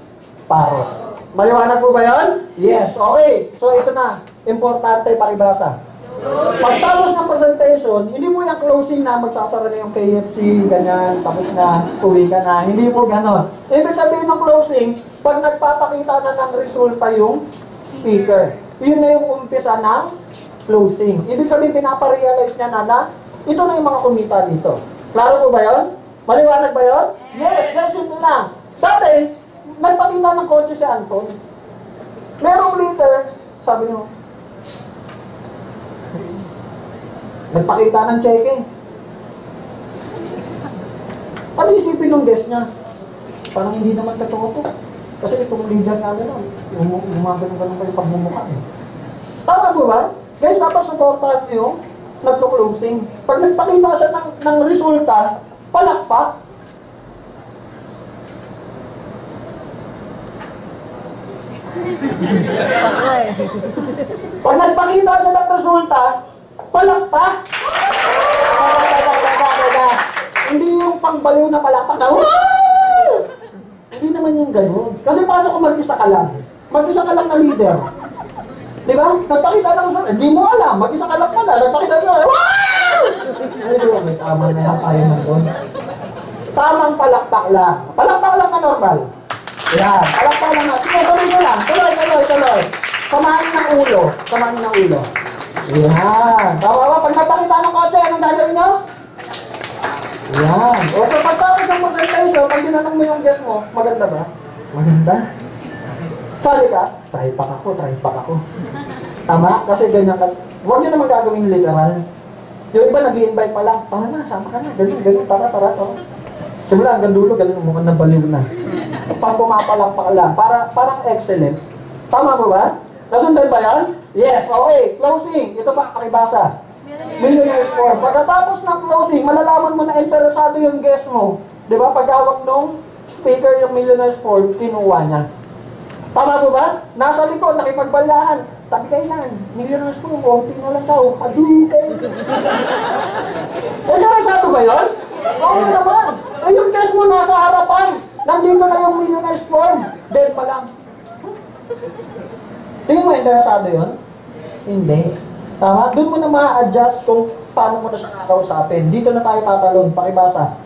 B: parot. Maliwanag po ba yun? Yes. Okay. So ito na. Importante pakibasa. Pagtapos ng presentation, hindi mo yung closing na magsasara na yung KFC, ganyan, tapos na, uwi ka na. Hindi po ganon. Ibig sabihin ng closing, pag nagpapakita na ng resulta yung speaker, yun na yung umpisa ng closing. Ibig sabihin, pinaparealize niya na ito na yung mga kumita dito. Klaro po ba yun? Maliwanag ba yun? Yes, yes, ito lang. Dati, nagpakita ng kotse si Anton. Merong later, sabi nyo, nagpakita ng cheque. Ano isipin ng guest niya? Parang hindi naman totoo to. Kasi itong leader nga gano'n, gumagano'n pa yung pagmumukha eh. Tama po ba? Guys, dapat supportahan nyo yung nagko-closing. Pag nagpakita siya ng resulta, palakpak. Pag nagpakita siya ng resulta, palakpak. tamang baliw na palakpak na, wow! Hindi naman yung ganun. Kasi paano kung mag-isa ka lang? Mag-isa ka lang na leader. Di ba? Nagpakita lang sa... Hindi mo alam. Mag-isa ka lang pala. Nagpakita lang sa... Wow! Ay, siya, may tama na yan. Tayo na doon. Tamang palakpak lang. Palakpak lang na normal. Yan. Palakpak lang na. Sige, tuloy nyo lang. Tuloy. Samahin ng ulo. Yan. Tama ba? Pag napakita ng kotse, anong gagawin nyo? Yan. O so pagtapos ng presentation, pag tinanong mo yung guest mo, maganda ba? Maganda. Sabi ka, try pack ako. Tama? Kasi ganyan ka. Huwag nyo naman gagawin literal. Yung iba nag-i-invite pa lang, tara na, sama ka na, ganyan, tara, to. Simula hanggang dulo, ganun, mukhang nabaliw na. Pag pumapalakpak lang, parang excellent. Tama mo ba? Nasundan ba yan? Yes, okay. Closing. Ito pa, pakibasa. Millionaire's Form. Pagkatapos ng closing, malalaman mo na interesado yung guest mo. Di ba? Pag-hawak nung speaker yung Millionaire's Form, kinuha niya. Tama po ba? Nasa likod, nakipagbalyahan. Tabi kayo yan. Millionaire's Form, konti na lang daw. Hadukay. Interesado ba yun? Oo naman. Eh, yung guest mo nasa harapan. Nandito na yung Millionaire's Form. Dead pa lang. Tingin mo, interesado yun? Hindi. Tama? Doon mo na ma-adjust kung paano mo na siya kakausapin. Dito na tayo tatalon. Pakibasa.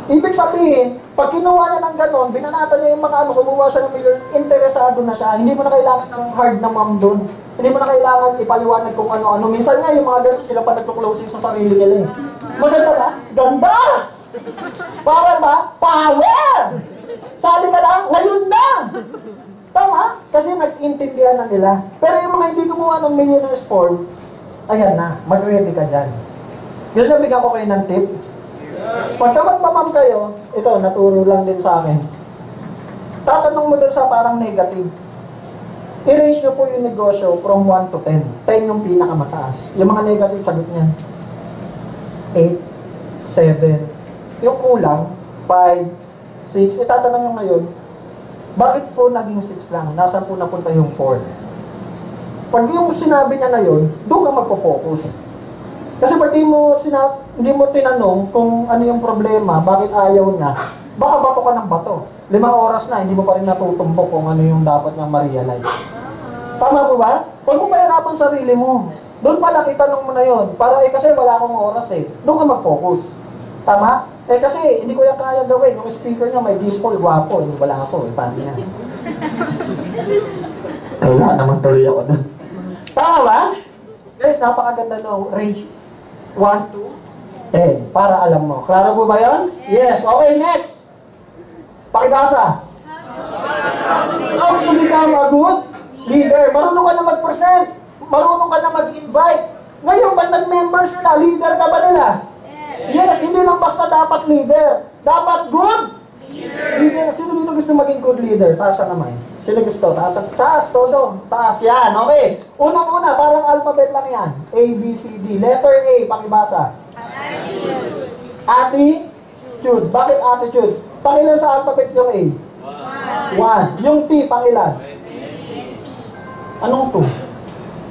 B: Ibig sabihin, pag kinuha niya ng ganon, binanatan niya yung mga kumuha siya ng million, interesado na siya. Hindi mo na kailangan ng hard na ma'am doon. Hindi mo na kailangan ipaliwanag kung ano-ano. Minsan nga yung mga ganon, sila pa nagpo-closing sa sarili nila eh. Maganda ba? Ganda! Power ba? Power! Sali ka na, ngayon na! Tama? Kasi nag-intindihan na nila. Pero yung mga hindi gumawa ng Millionaire's Form, ayan na, mag-ready ka dyan. Gusto nyo bigyan ko kayo ng tip? Pagka magmamam kayo, ito, naturo lang din sa akin. Tatanong mo dun sa parang negative. I-range nyo po yung negosyo from 1 to 10. 10 yung pinakamataas. Yung mga negative, sagot niyan. 8, 7, yung kulang, 5, 6. Itatanong nyo ngayon, bakit po naging 6 lang? Nasaan po napunta yung 4? Pag yung sinabi niya na yun, doon ka magpo-focus. Kasi pag hindi mo tinanong kung ano yung problema, bakit ayaw niya, baka bato ka ng bato. 5 oras na, hindi mo pa rin natutumbok kung ano yung dapat niyang ma-realize. Tama po ba? Huwag mo pahirapan sarili mo. Doon pala itanong mo na yun. Para kasi wala akong oras eh. Doon ka mag-focus. Tama? Eh kasi hindi ko yung kaya gawin. Yung speaker niya may dimple, guwapo. Wala ako eh. Paano niya? Wala naman tuloy ako doon. Tama ba? Guys, napakaganda no. Range 1 to 10. Para alam mo. Klaro po ba yun? Yes. Okay, next. Pakibasa. How to become a good leader. Marunong ka na mag-present. Marunong ka na mag-invite. Ngayon, ba't nag-member sila? Leader ka ba nila? Yes, hindi lang basta dapat leader. Dapat good leader. Sino dito gusto maging good leader? Taas ang kamay. Sino gusto? Taas, todo. Taas, yan. Okay. Unang-una, parang alphabet lang yan. A, B, C, D. Letter A, pakibasa. Attitude. Bakit attitude? Pangilan sa alphabet yung A? 1. Yung T, pangilan? Anong 2?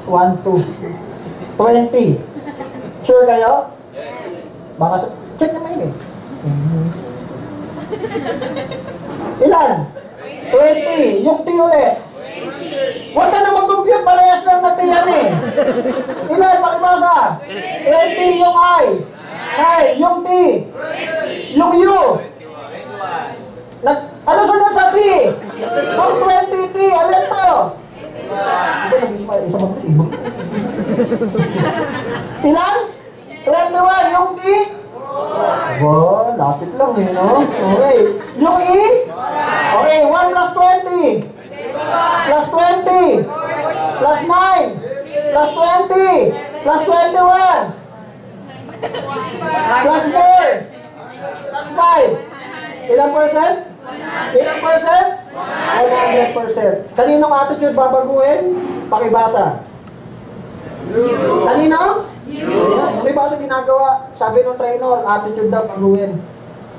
B: 1, 2. 20. Sure kayo? Baka check naman yun eh. Ilan? 20. Yung T ulit. Huwag ka na mag-compute. Parehas lang na T yan eh. Ilan? Pakibasa. 20 yung I. Yung T. Yung U. Ano sunod sa T? Yung 20 T. Alin to? Ilan? 21, yung T? Wow, lapit lang eh, no? Okay. Yung E? Okay, 1 plus 20. Plus 20. Plus 9. Plus 20. Plus 21. Plus 4. Plus 5. Ilang percent? Ilang percent? 100%. Kaninong attitude babaguhin? Pakibasa. Kanino? Hindi ba sa ginagawa? Sabi ng trainer, attitude daw baguhin.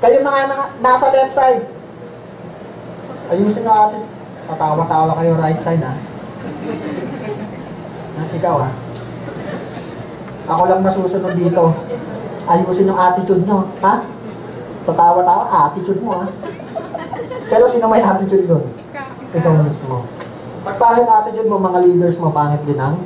B: Kayo mga nasa left side. Ayusin nga attitude. Patawa-tawa kayo right side ha. Ikaw ha. Ako lang masusunod dito. Ayusin yung attitude nyo. Ha? Tatawa-tawa, attitude mo, Pero sino may attitude doon? Ikaw mismo. Pag pangit attitude mo, mga leaders mo, pangit din ang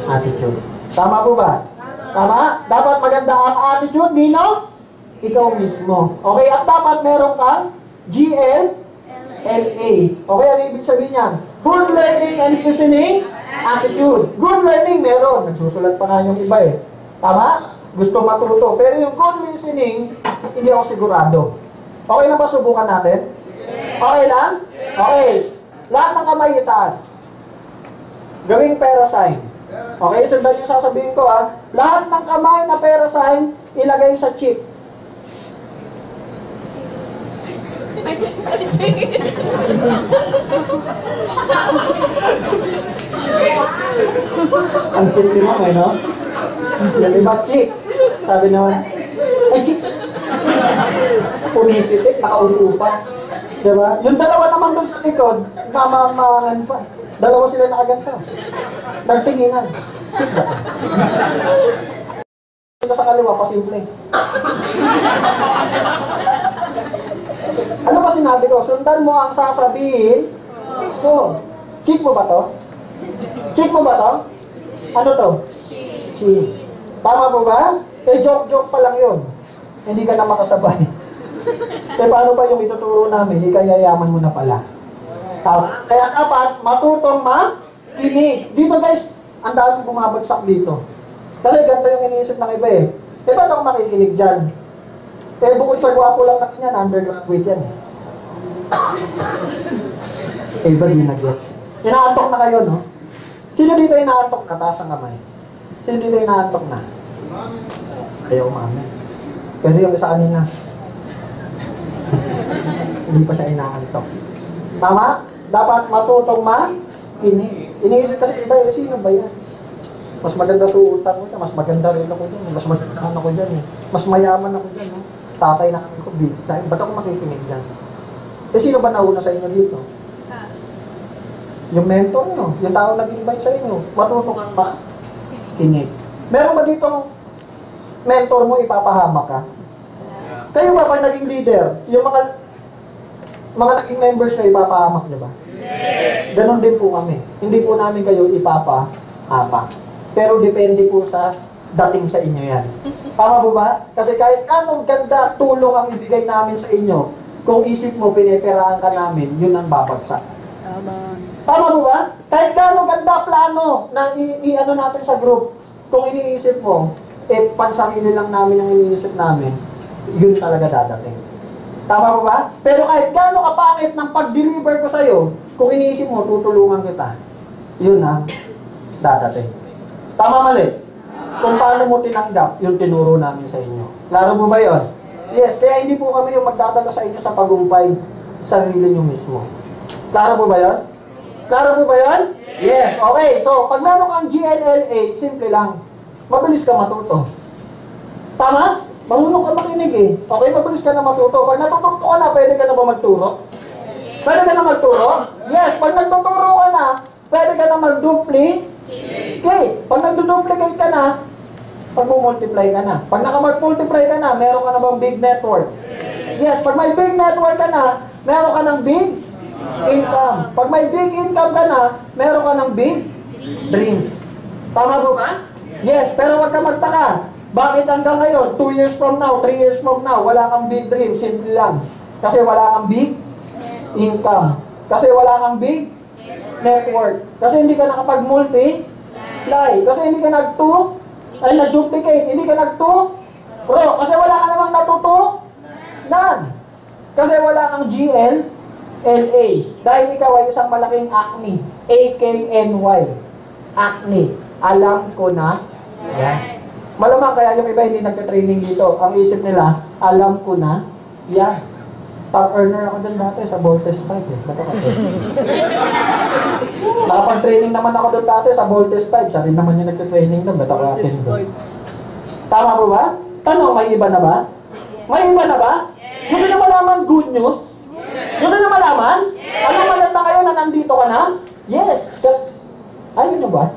B: attitude. Tama po ba? Tama? Dapat maganda ang attitude, Nino? Ikaw mismo. Okay, at dapat meron kang GLLA. Okay, ano ibig sabihin yan? Good learning and listening attitude. Good learning, meron. Nagsusulat pa nga yung iba Tama? Gusto matuto. Pero yung good listening, hindi ako sigurado. Okay lang ba subukan natin? Okay lang? Okay. Lahat ng kamay itaas. Gawing pera sign. Okay, sundan yung sasabihin ko Lahat ng kamay na pera sign, ilagay sa cheek. Ang kinti mo, no? Yung iba, cheek. Sabi naman, ay, cheek. Pumipitik, nakaupo pa. Diba? Yung dalawa naman doon sa likod, mamamangan pa. Dalawa sila nakaganto. Nagtinginan. Cheek ba? Ito sa kaliwa, pasimple. Ano ba sinabi ko? Sundan mo ang sasabihin ko. Cheek mo ba to? Cheek mo ba to? Ano to? Cheek. Tama po ba? Joke-joke pa lang yun. Hindi ka na makasabay. Paano ba yung ituturo namin? Ikayayaman mo na pala. Tama? Kaya dapat matutong makinig. Dito guys, ang daming bumabagsak dito. Kasi ganito yung iniisip ng iba ba't ako makikinig dyan? Bukod sa gwapo lang natin yan, undergraduate yan Iba din na-gets. Inaantok na kayo, no? Sino dito inaantok na? Taas ang kamay. Sino dito inaantok na? Ayaw umamin. Pero yung isa kanina, hindi pa siya inaantok. Tama? Dapat matutong makinig. Iniisip kasi iba, sino ba yan? Mas maganda suutan ko dyan, mas maganda rin ako dyan, mas maganda ako dyan mas mayaman ako dyan, tatay na kami ko, big time, ba't ako makikinig dyan? Sino ba nauna sa inyo dito? Yung mentor nyo, yung tao nag-invite sa inyo, matuto kang makinig. Meron ba ditong mentor mo ipapahamak ka? Kayo ba pag naging leader, yung mga naging members na ipapahamak nyo ba? Ganon din po kami. Hindi po namin kayo ipapahamak. Pero depende po sa dating sa inyo yan. Tama po ba? Kasi kahit anong ganda tulong ang ibigay namin sa inyo, kung isip mo pineperahan ka namin, yun ang babagsak. Tama po ba? Kahit anong ganda plano na i-ano natin sa group, kung iniisip mo, pansarili lang namin ang iniisip namin, yun talaga dadating. Tama po ba? Pero kahit gano'ng kapangit ng pag-deliver ko sa'yo, kung iniisip mo, tutulungan kita, yun dadating. Tama mali? Kung paano mo tinanggap yung tinuro namin sa inyo. Klaro mo ba yun? Yes, kaya hindi po kami yung magdadala sa inyo sa pagumpay sa sarili nyo mismo. Klaro mo ba yun? Klaro mo ba yun? Yes, okay. So, pag meron kang GLLA, simple lang. Mabilis ka matuto. Tama? Marunong ka makinig Okay, mabilis ka na matuto. Pag natututo ka na, pwede ka na ba magturo? Pwede ka na magturo? Yes, pag nagtuturo ka na, pwede ka na mag-duplicate. Okay, pag nag-duplicate ka na, pag-multiply ka na. Pag nakamag-multiply ka na, meron ka na bang big network? Yes, pag may big network ka na, meron ka ng big income. Pag may big income ka na, meron ka ng big dreams. Tama po ba? Yes, pero wag ka magtaka. Bakit hanggang ngayon, 2 years from now, 3 years from now, wala kang big dream? Simple lang. Kasi wala kang big income. Kasi wala kang big network. Kasi hindi ka nakapag-multiply. Kasi hindi ka nag-duplicate. Hindi ka nag-pro. Kasi wala ka namang natutunan. Kasi wala kang GLLA. Dahil ikaw ay isang malaking acne. AKNY. Acne. Alam ko na. Yan. Malamang kaya yung iba hindi nagka-training dito. Ang isip nila, alam ko na. Yan. Top-earner ako dun dati sa Voltes 5 Ba't ako? Nakapag-training naman ako dun dati sa Voltes 5. Siya rin naman yung nagka-training dun. Ba't ako atin dun? Tama po ba? Tanong, may iba na ba? May iba na ba? Gusto nyo malaman good news? Gusto nyo malaman? Ano maganda kayo na nandito ka na? Yes. Ayun nyo ba?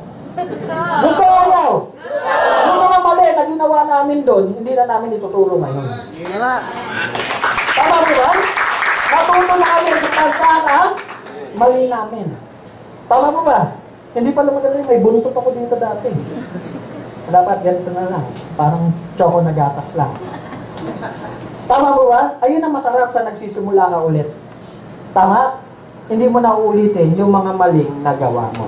B: Gusto o ayaw? Yung mga mali na ginawa namin doon, hindi na namin ituturo ngayon. Tama mo ba? Natuto na kami sa pagkaka, mali namin. Tama mo ba? Hindi pala maganda, may buntot ako dito dati. Dapat ganito na lang. Parang choco na gatas lang. Tama mo ba? Ayun ang masarap sa nagsisimula ka ulit. Tama? Hindi mo na uulitin yung mga maling nagawa mo.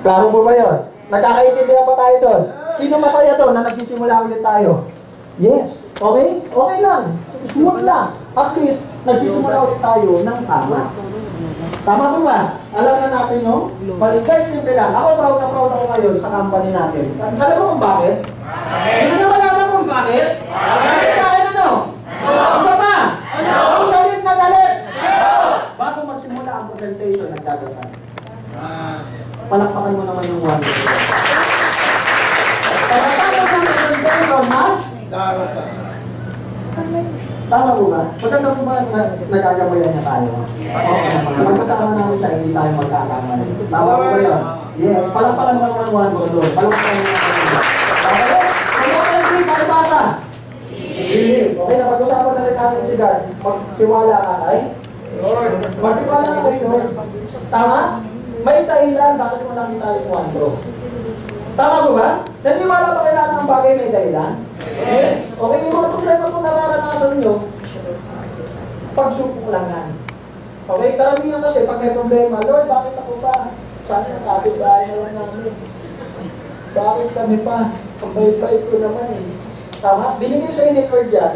B: Klaro mo ba yun? Nagkakaintindihan pa tayo doon? Sino masaya doon na nagsisimula ulit tayo? Yes. Okay? Okay lang. Smooth lang. At least, nagsisimula ulit tayo ng tama. Tama mo ba? Alam na natin, no? Guys, simple lang. Ako proud na proud ako ngayon sa company natin. Alam mo kung bakit? Hindi na malaman kung bakit? Bakit sa akin ano? Isa pa? Ang galit na galit! Bago magsimula ang presentation, nagdadasal. Palakpakan mo naman yung one. Palakpakan mo ang presentation, ha? Tama po ba? Maganda po ba nagagabayan niya tayo? Okay. Magkasama namin siya, hindi tayo magkakamali. Tama po ba yun? Yes. Palakpakan mo naman one mo doon. Palakpakan mo naman one. Okay? Ano ka lang din, palibasa? Okay, napag-usapan na rin natin si God. Magtiwala ka kay? Magtiwala ka kay Lord. Tama? May dahilan bakit mo nakita yung one bro. Tama po ba? Naniwala ba kayo lahat ng bagay may dahilan? Yes. Okay, yung mga problema kung nararanasan nyo, pagsupok lang yan. Okay, karamihan kasi pag may problema, Lord, bakit ako ba? Sana yung kapit-bahay na lang namin. Bakit kami pa? Ang bait-bait ko naman eh. Tama? Binigay sa inyo Lord yan.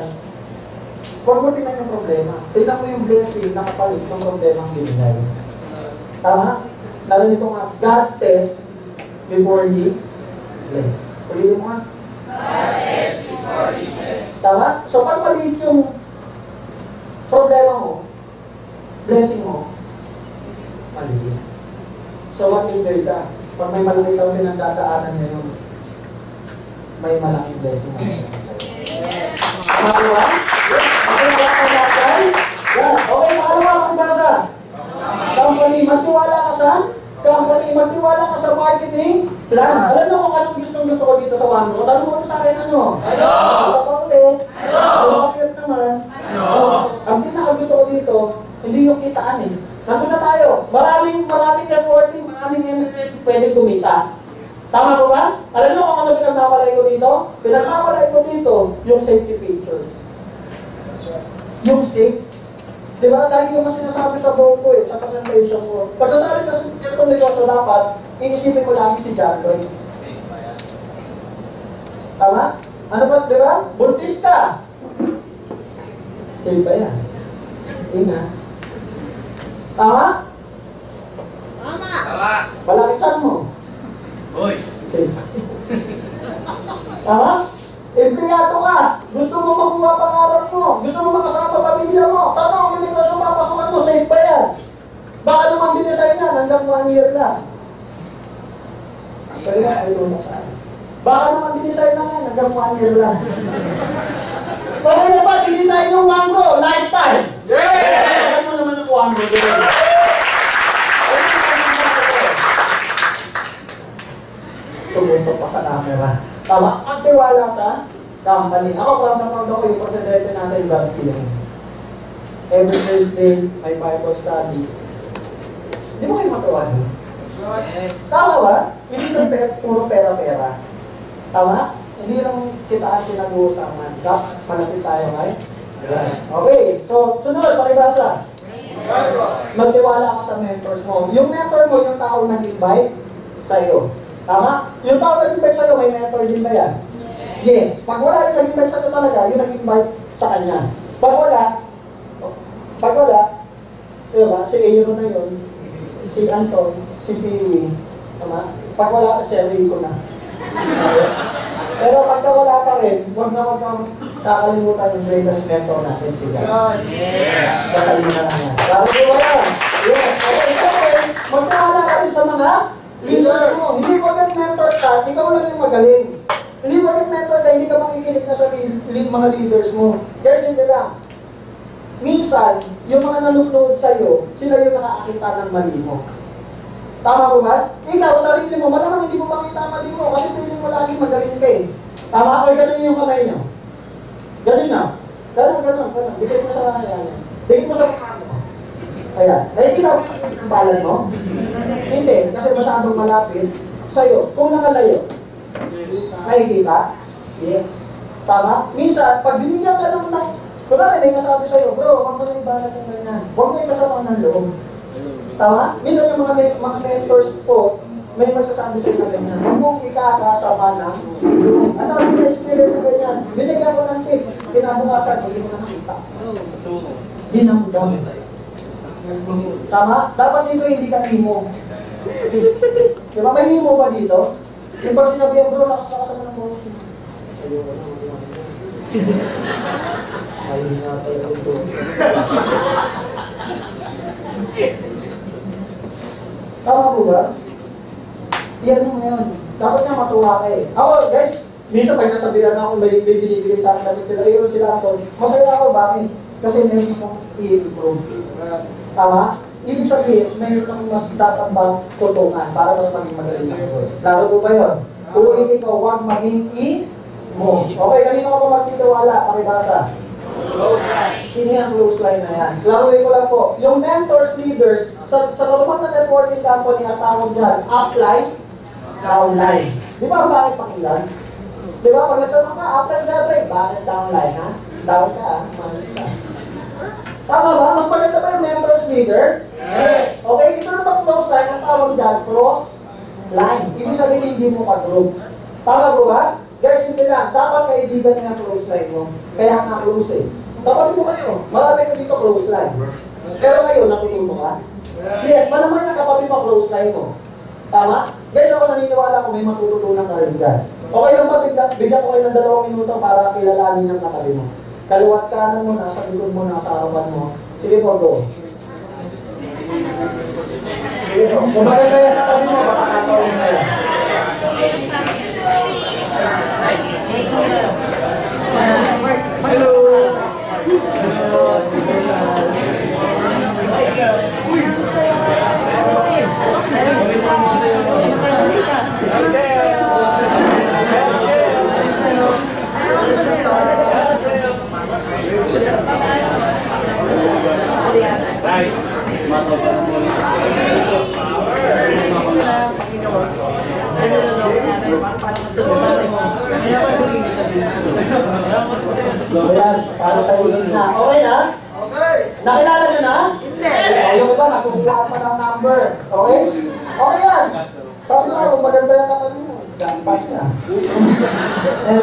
B: Huwag mo tingnan yung problema. Tingnan mo yung blessing na kapalit ng problema ang binigay. Tama? Narinig ko nga, God test before He bless. Ulitin mo nga. Tama? So pag maliit yung problema mo, blessing mo, maliit. So mag-enjoy ka. Pag may maliit ang pinagdadaanan ngayon, may malaking blessing na sa'yo. Tama ba? Okay, natin. Yan. Okay, makalawa kang basa. Company, magtiwala ka sa company, magtiwala ka sa marketing plan. Alam mo kung anong gusto ko dito sa OneRoad? Tanong mo sa akin ano? Ano? Sa paulit. Ano? Bakit naman? Ano? Ang pinaka-gusto ko dito, hindi yung kitaan eh. Nandun na tayo. Maraming networking, maraming MLM pwede kumita. Tama po ba? Alam mo kung ano pinagmawalay ko dito? Pinagmawalay ko dito yung safety features. Yung safe. Diba? Dahil yung mas sinasabi sa buong ko eh, sa presentation ko. Pag sasali ka sa itong negosyo dapat, iisipin mo lagi si John Lloyd. Tama? Ano ba, diba? Buntis ka. Safe ba yan? Ingat. Tama?
C: Tama.
B: Malaki chan mo.
C: Hoy.
B: Safe. Tama? Empleyado ka. Gusto mo makuha pangarap mo. Gusto mo makasama pamilya mo. Tanong, yung negosyo papasukan mo, safe ba yan? Baka naman binisay niya, hanggang 1 year lang. Actually, ay tulong sa akin. Baka naman binisay lang yan, hanggang 1 year lang. Pwede na ba, binisay yung OneRoad, lifetime? Yes! Ano naman yung OneRoad? Tumutok pa sa camera. Tama, ang tiwala sa company. Ako, proud na proud ako yung presidente natin, God feeling. Every Thursday, may Bible study. Hindi mo kayo matuwa doon?
C: Yes.
B: Tama ba? Hindi lang puro pera-pera. Tama? Hindi lang kitaan pinag-uusapan. Malapit tayo kay? Okay, so sunod, pakibasa. Magtiwala ka sa mentors mo. Yung mentor mo, yung tao nag-invite sa'yo. Tama? Yung tao nag-invite sa'yo, may mentor din ba yan? Yes. Pag wala yung nag-invite sa'yo talaga, yung nag-invite sa kanya. Pag wala, diba, si Aaron na yun, si Anton, si Piwi, tama? Pag wala, si Rico na. Pero pagka wala pa rin, huwag kang kakalimutan yung greatest mentor natin, si God.
C: Yes.
B: Kasalin na lang yan. Lalo di ba yan? Yes. Okay, magkakala ka rin sa mga leaders mo. Hindi pagkat mentor ka, ikaw lang yung magaling. Hindi pagkat mentor ka, hindi ka makikinig na sa mga leaders mo. Kaya hindi lang. Minsan, yung mga nanonood sa'yo, sila yung nakakakita ng mali mo. Tama po ba? Ikaw, sarili mo, malamang hindi mo makita ang mali mo kasi pwede mo laging magaling ka eh. Tama? O, ganun yung kamay nyo. Ganun nyo. Ganun. Dikit mo sa ayan. Dikit mo sa mukha mo. Ayan. Nakikita mo yung balan mo? Hindi, kasi masyadong malapit sa'yo. Kung nakalayo, nakikita? Yes. Tama? Minsan, pag binigyan ka lang ng, kunwari may nasabi sa'yo, bro, huwag mo na ibalat yung ganyan. Huwag mo ikasama ng loob. Tama? Minsan yung mga mentors po, may magsasabi sa'yo na ganyan. Huwag mong ikakasama ng loob. Ano ang experience na ganyan? Binigyan ko ng tip. Kinabukasan, hindi mo na nakita. Dinamdam. Tama? Dapat dito hindi ka himo. Diba? May himo ba dito? Yung pag sinabihan, bro, nakasama ng boss. Ayoko na. Ayun nga pala ito. Tama po ba? Iyan mo yun. Dapat nga matuwa ka eh. Ako, guys, minsan pag nasabihan ako, may binibigay sa akin namin sila, ayun sila ako. Masaya ako, bakit? Kasi meron akong i-improve. Tama? Ibig sabihin, mayroon akong mas tatambang tutungan para mas maging magaling ako. Laro po ba yun? Uulitin ko, huwag maging mo. Okay, kanina ka pa magtitiwala, pakibasa. Sino yung close line na yan? Laruin ko lang po. Yung mentors, leaders, sa normal na networking company ang tawag dyan, upline, downline. Di ba bakit pakinggan? Di ba pag nagtanong ka, upline, downline, bakit downline ha? Down ka ha? Manis ka. Tama ba? Mas maganda ba yung mentors, leader? Yes! Okay, ito naman close line, ang tawag dyan, cross line. Ibig sabihin hindi mo ka-group. Tama po ba? Guys, hindi lang. Dapat kaibigan na yung close line mo. Kaya nga close eh. Dapat mo kayo. Marami ko dito close line. Pero ngayon, natututo ka? Yes, malaman niya kapatid mo close line mo. Tama? Guys, ako naniniwala kung may matututunan ka rin dyan. Okay lang ba, bigyan ko kayo ng 2 minuto para kilalanin yung katabi mo. Kaliwat kanan mo, nasa likod mo, nasa harapan mo. Sige po, go. Sige po. Kung maganda yan sa tabi mo, baka nakawin na yan. Hello! Ayan, para tayo ulit na. Okay na? Okay. Nakilala nyo na? Hindi. Ayaw ba, nakukuha pa ng number. Okay? Okay yan. Sabi ko, kung maganda yung kapatid mo, dampas na.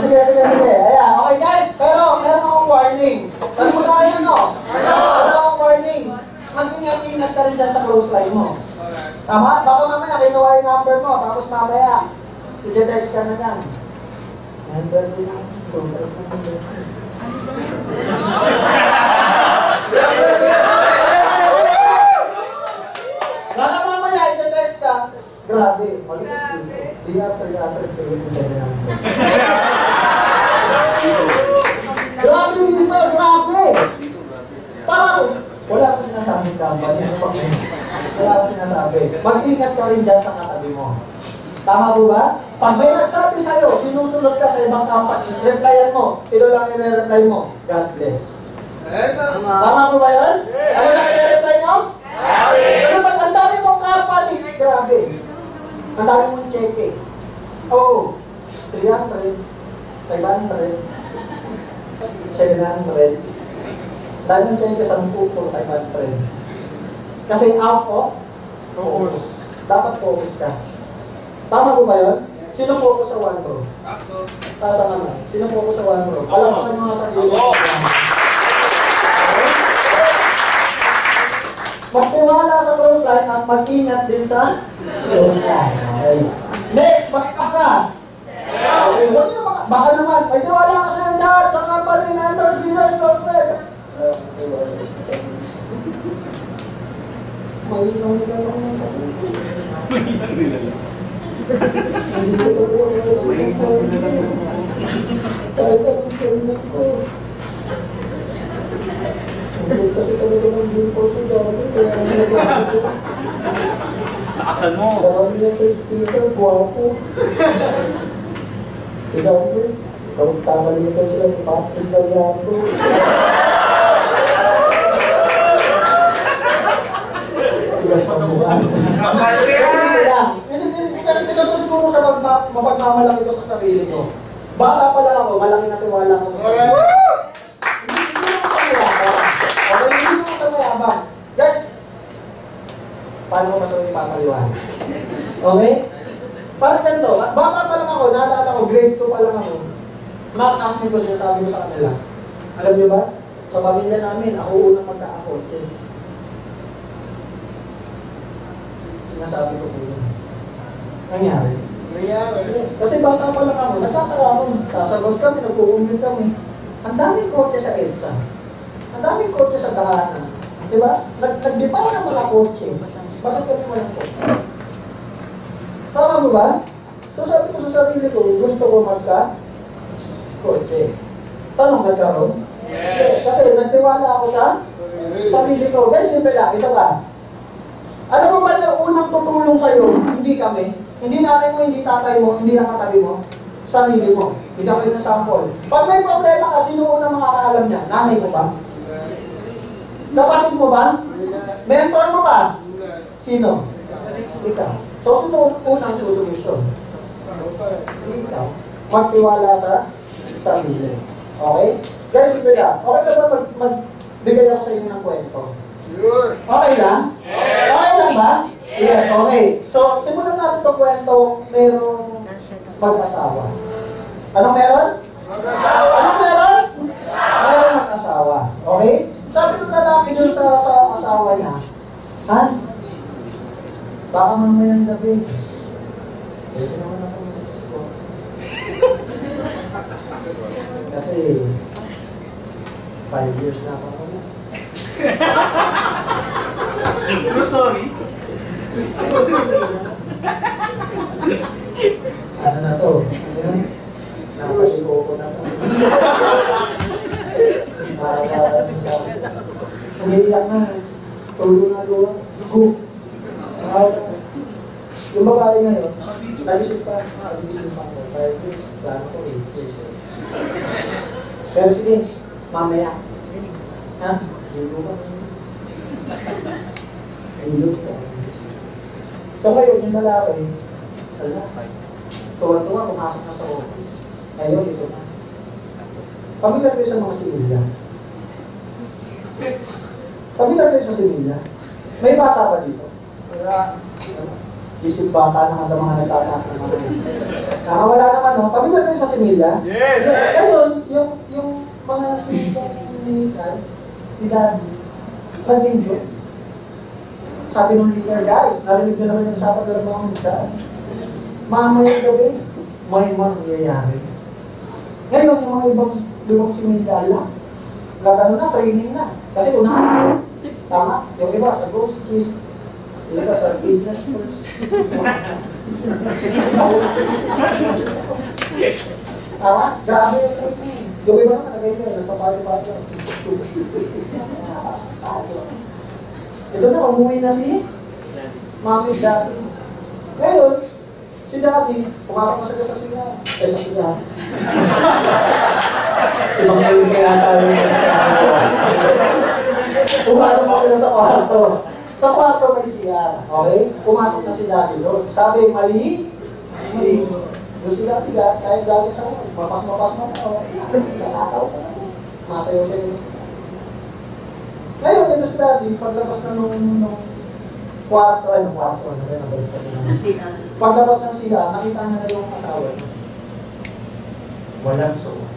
B: Sige. Ayan, okay guys. Pero, meron akong warning. Sabi mo sa akin, no? Meron akong warning. Mag-ingat-ingat ka rin dyan sa close line mo. Tama? Baka mamaya, kinuha yung number mo. Tapos mamaya, i-text ka na yan. Number din ako. Baka mamaya, i-text ka. Grabe. Di after kayo mo sa yan. Grabe dito, grabe. Parang, wala akong sinasabing company. Wala akong sinasabi. Mag-ingat ka rin dyan sa katabi mo. Tama po ba? Pag may nagsabi sa'yo, sinusunod ka sa ibang company, replyan mo, ito lang i-reply mo, God bless. Tama po ba yan? Ano lang i-reply mo? Pero pag ang dami mong company, ay grabe. Ang dami mong cheque. Oo. 300, 500, 700. Dahil mong cheque 10 po, 500. Kasi out of focus. Dapat focus ka. Tama po ba yun? Sino focus sa one bro? Ako. Tasa naman. Sino focus sa one bro? Alam mo kayo mga sarili. Magtiwala sa close line at mag-ingat din sa close line. Okay. Next, makikasa. Okay, huwag nyo naman. Baka naman, magtiwala ka sa lahat sa company, mentors, leaders, close line. Mahilang nila lang yung Mahilang nila lang.
C: Lakas Labasan mo.
B: Marami yan sa speaker, guwapo. Sinabi, kapag takalito sila ni Patrick Galiando. Tigas ang mukha. Kasi siguro sa mapagmamalaki ko sa sarili ko. Bata pa lang ako, malaki na tiwala ko sa sarili ko. Hindi mo sa mayabang. Guys, paano mo masabi ipapaliwanag? Okay? Parang ganito, bata pa lang ako, naalala ko, grade 2 pa lang ako. Mga classmate ko, sinasabi ko sa kanila. Alam niyo ba? Sa pamilya namin, ako unang magka-akotse. Sinasabi ko po yun. Nangyari? Yes. Kasi bata pa lang ako, nagkakaroon. Sasagos kami, nagpupunod kami. Ang daming kotse sa EDSA. Ang daming kotse sa daanan. Diba? Nagdipaw na mga kotse. Bakit kami walang kotse? Tama mo ba? So sabi ko sa sarili ko, gusto ko magka-kotse. Tanong nagkaroon? Yes. Kasi nagtiwala ako sa sarili ko. Guys, simple lang. Ito ka. Alam mo ba na unang tutulong sa'yo, hindi kami? Hindi nanay mo, hindi tatay mo, hindi ang katabi mo. Sarili mo. Hindi ako yung sample. Pag may problema ka, sino unang makakaalam niya? Nanay mo ba? Kapatid mo ba? Mentor mo ba? Sino? Ikaw. So, sino unang susolusyon? Ikaw. Magtiwala sa sarili. Okay? Guys, ito lang. Okay na ba magbigay ako sa inyo ng kwento? Okay lang? Okay lang ba? Yes, okay. So, simulan natin itong kwento. Merong mag-asawa. Anong meron? Mag-asawa. Anong meron? Merong mag-asawa. Okay? Sabi ng lalaki dun sa asawa niya, Han, baka mamayang gabi. Ito naman ako mag-isip ko. Kasi 5 years na ako na.
C: Sorry.
B: Ano na to? Nakapasipo ko na to. Umiiyak na. Tulong na doon. Yung babae ngayon, nag-isip pa. Nag-isip pa ako. 5 years. Plano ko 8 years. Pero sige, mamaya. Ha? Hilo ka. Hilo ka. So ngayon, yung lalaki, tuwa-tuwa, pumasok na sa office. Ngayon, ito na. Pamilyar kayo sa mga similya. Pamilyar kayo sa similya. May bata pa dito. Kaya, isip bata na hanggang mga nagtataas ng mga nakawala naman, no? Pamilyar kayo sa similya. Yes! Ngayon, yung mga similya ni Daddy, nag-injure. Sabi ng leader, guys, narinig nyo naman yung sapat ng mga mudaan. Mamayang gabi, may mangyayari. Ngayon, yung mga ibang similya lang, gagano na, training na. Kasi unahan, tama, yung iba sa Ghost Street, yung iba sa business schools. Tama? Grabe yung training. Yung iba naman, nagay-gay, nagpapali-pali. Ito na, umuwi na si Mami Daddy. Ngayon, si Daddy, pumasok na siya sa siya. Sa siya. Ibang ngayon kaya tayo pumasok na sila sa kwarto. Sa kwarto may siya. Okay? Pumasok na si Daddy doon. Sabi, mali. Doon si Daddy, kaya galing sa kwarto. Mapas-mapas mo na. Nakataw ka na. Masayo-sayo. Ngayon, ito si Daddy, paglabas na nung kwarto, paglabas ng sila, nakita na yung asawa niya. Walang suwa.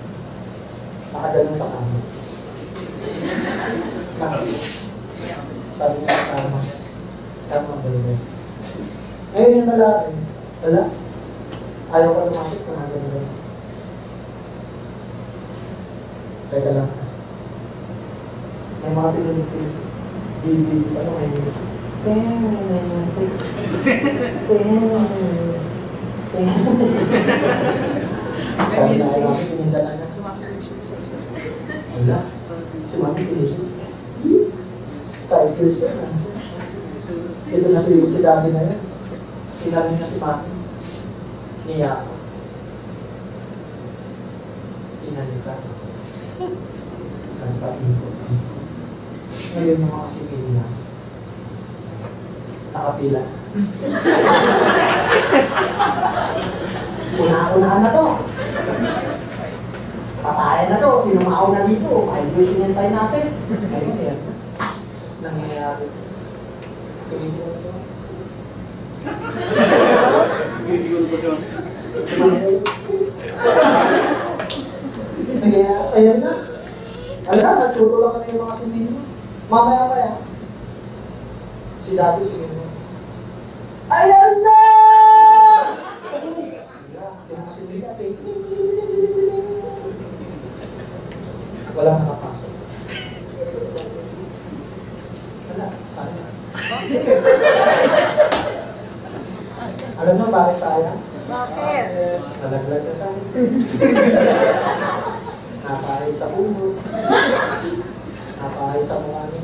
B: Nakagalang sa kama. Sabi niya sa kama, kama baby. Ngayon yung lalaki, wala. Ayaw ka lumasik kung hanggang. Teka lang. May mga pinunipin. Bibi, ano may music? Kaya na namin pinindanan na. Wala. Sumakit siya. 5 years na. Ito na si Daddy na yun. Sinabi niya si Mami. Niya ako. Pinalitan. Nagpaikot. Ngayon yung mga similya. Nakapila. Una-unahan na to. Patayan na to. Sino mauna dito? Ay, Diyos sinintay natin. Ngayon yan. Nangyayari. Tumisigil siya.
C: Siguro po siya.
B: Ayan na. Ala, nagtutulak na yung mga similya. Mamaya-maya. Si Daddy similya. Ayan na! Yung mga similya. Walang nakapasok. Wala, sana. Alam mo bakit sayang?
D: Bakit?
B: Nalaglag siya sa napahid sa puno. Napahid sa mukha niya.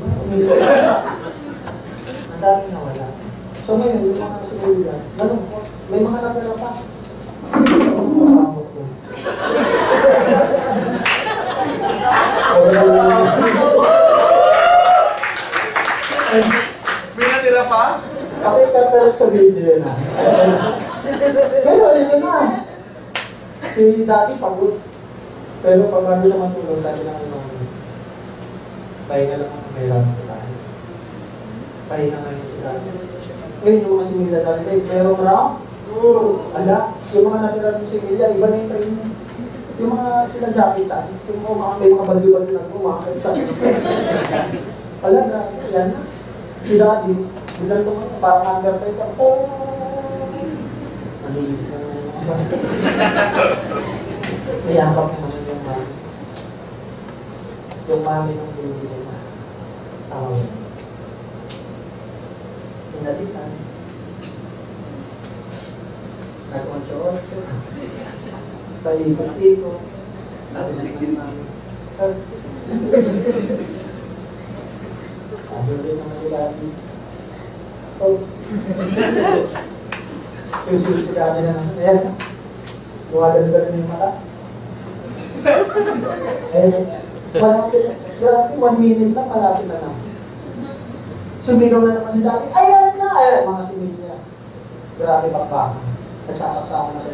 B: Ang dami na wala. So ngayon, yung mga similya, nalungkot. May mga natira pa. Makamot ko.
C: May natira pa?
B: Ako yung kapalit sa video na. Pero yun na. Si Daddy pagod. Pero pag bago siya matulog, sabi lang yung pahinga lang ang may lang tayo. Pahinga ngayon si Daddy. Ngayon yung mga similya dati, pero marang? Ala, yung mga natira ng similya, iba na yung train niya. Yung mga sila jacketan, yung mga may mga bandi-bandi na umakit sa ala na, yan na. Si Daddy, biglang ito parang undertale ka, manilis ka na yung mga may yakap naman yung mami. Yung mami ng baby na tawag. Pinalitan. Nag-oncho-oncho. Paikot-ikot. Sabi na ng mami. Sabi rin naman si Daddy. Oh. Susunod si Daddy na naman. Ayan. Luwadal-dal na yung mata. Malapit. Grabe, 1 minute lang, malapit na lang. Sumigaw na naman si Daddy. Ayan na! Ayan, mga similya. Grabe bakbakan. Nagsasaksama na siya.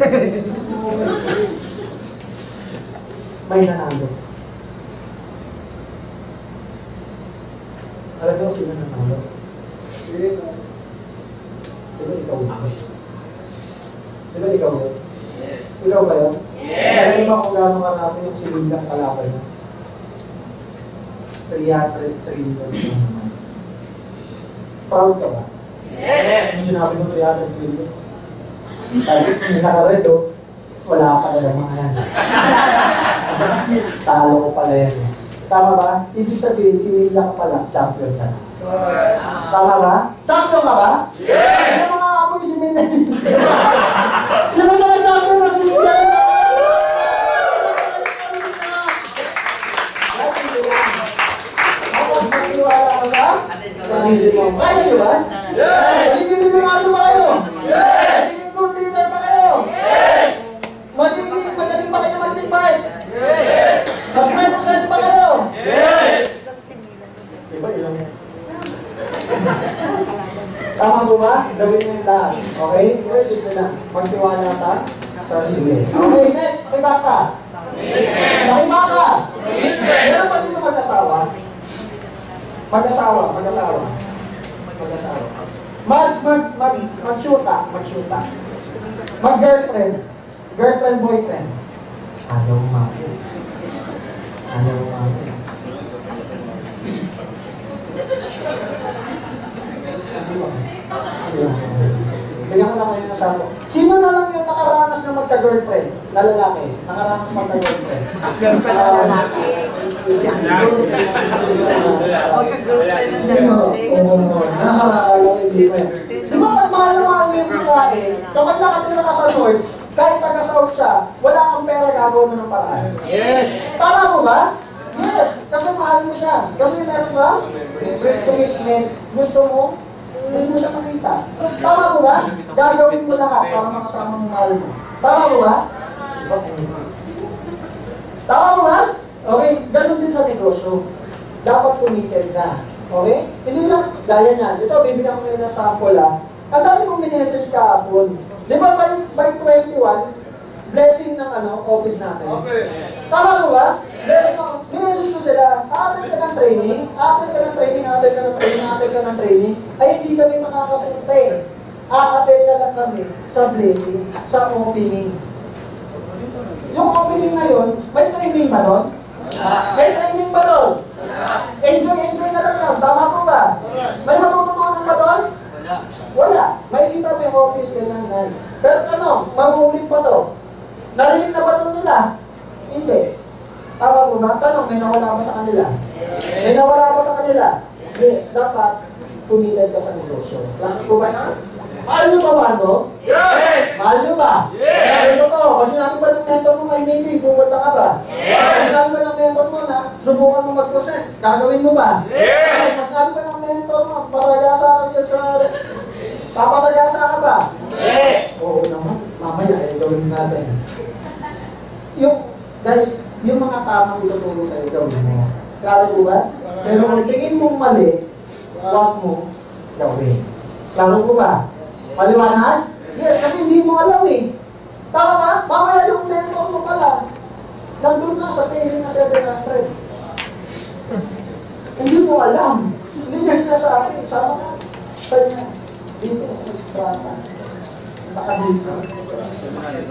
B: May nanalo. Alam mo sino nanalo? Diba ikaw yun? Diba ikaw yun? Ikaw ba yun? Alam mo kung gano'ng karami yung similyang kalaban niya? 300 trillion naman. Proud ka ba? Yes! Yung sinabi mo 300 trillion. Sabi ko, yung naka-red o, wala ka na mga yan. Talo ko pala yan. Tama ba? Ibig sabihin, similya ka pala, champion ka na. Yes! Tama ba? Champion ka ba? Yes! Ano mga amoy similya dito? Sino ka na-champion na similya na? Kaya nyo ba? Yes! Magiging limanado ba kayo? Yes! Magiging good leader ba kayo? Yes! Magaling ba kayo mag-invite? Yes! Mag-5% ba kayo? Yes! Iba ilang yan. Tama mo ba? Gawin mo yung lahat. Okay? Okay, simple na. Magtiwala sa sarili. Okay, next. Pakibasa. Pakibasa. Meron pa dito mag-asawa. Mag-asawa. Mag-shoota. Mag-girlfriend. Girlfriend, boyfriend. Ayaw mami. Bigyan ko na kayo ng sabi. Sino na lang yung nakaranas na magka-girlfriend? Na lalaki. Nakaranas magka-girlfriend.
D: Girlfriend na lalaki. Magka-girlfriend na lalaki.
B: Di ba pag mahal na mahal mo yung babae, kapag nakatira ka sa north, kahit taga-south siya, wala kang pera, gagawa mo ng paraan. Yes! Tama mo ba? Yes! Kasi mahal mo siya. Kasi meron ba? Commitment. Gusto mo Gusto mo siya makita. Tama mo ba? Gagawin mo lahat para makasama ang mahal mo. Tama mo ba? Tama mo ba? Okay, ganun din sa negosyo. Dapat committed ka. Okay? Hindi lang, gaya niyan. Ito, bibigyan ko ngayon ng sample Ang dami kong minessage kahapon. Di ba by 21, blessing ng office natin? Okay. Tama mo ba? Minessage ko sila, aatin ka ng training, aatin ka ng training, aatin ka ng training, aatin ka ng training, ay hindi kami makakapunta eh. Aatin ka lang kami sa blessing, sa opening. Yung opening ngayon, may training ba doon? May training ba doon? Enjoy na lang yun. Tama po ba? May matututunan ba doon? Wala. May kita may office ka ng nice. Pero magulit pa to. Narinig na ba ito nila? Hindi. Tama po ba? Tanong, may nawala ba sa kanila? May nawala ba sa kanila? Yes, dapat committed ka sa negosyo. Laki po ba yan? Mahal nyo ba, Wando? Yes! Mahal nyo ba? Yes! Ito ko, pag sinabi ba ng mentor mo kay Miki, pupunta ka ba? Yes! Pag sinabi ba ng mentor mo na, subukan mo mag-present, gagawin mo ba? Yes! Pag sinabi ba ng mentor mo, papasagasa ka dyan sa... Papasagasa ka ba? Yes! Oo naman, mamaya, gawin natin. Guys, yung mga tamang ituturo sa iyo, gawin mo. Klaro po ba? Pero kung tingin mong mali, huwag mo gawin. Klaro po ba? Paliwanag? Yes, kasi hindi mo alam eh. Tama ba? Mamaya yung mentor mo pala. Nandun na sa paying na 700. Hindi mo alam. Hindi niya sinasabi. Sama ka. Sanya. Dito sa strata. Nakadito.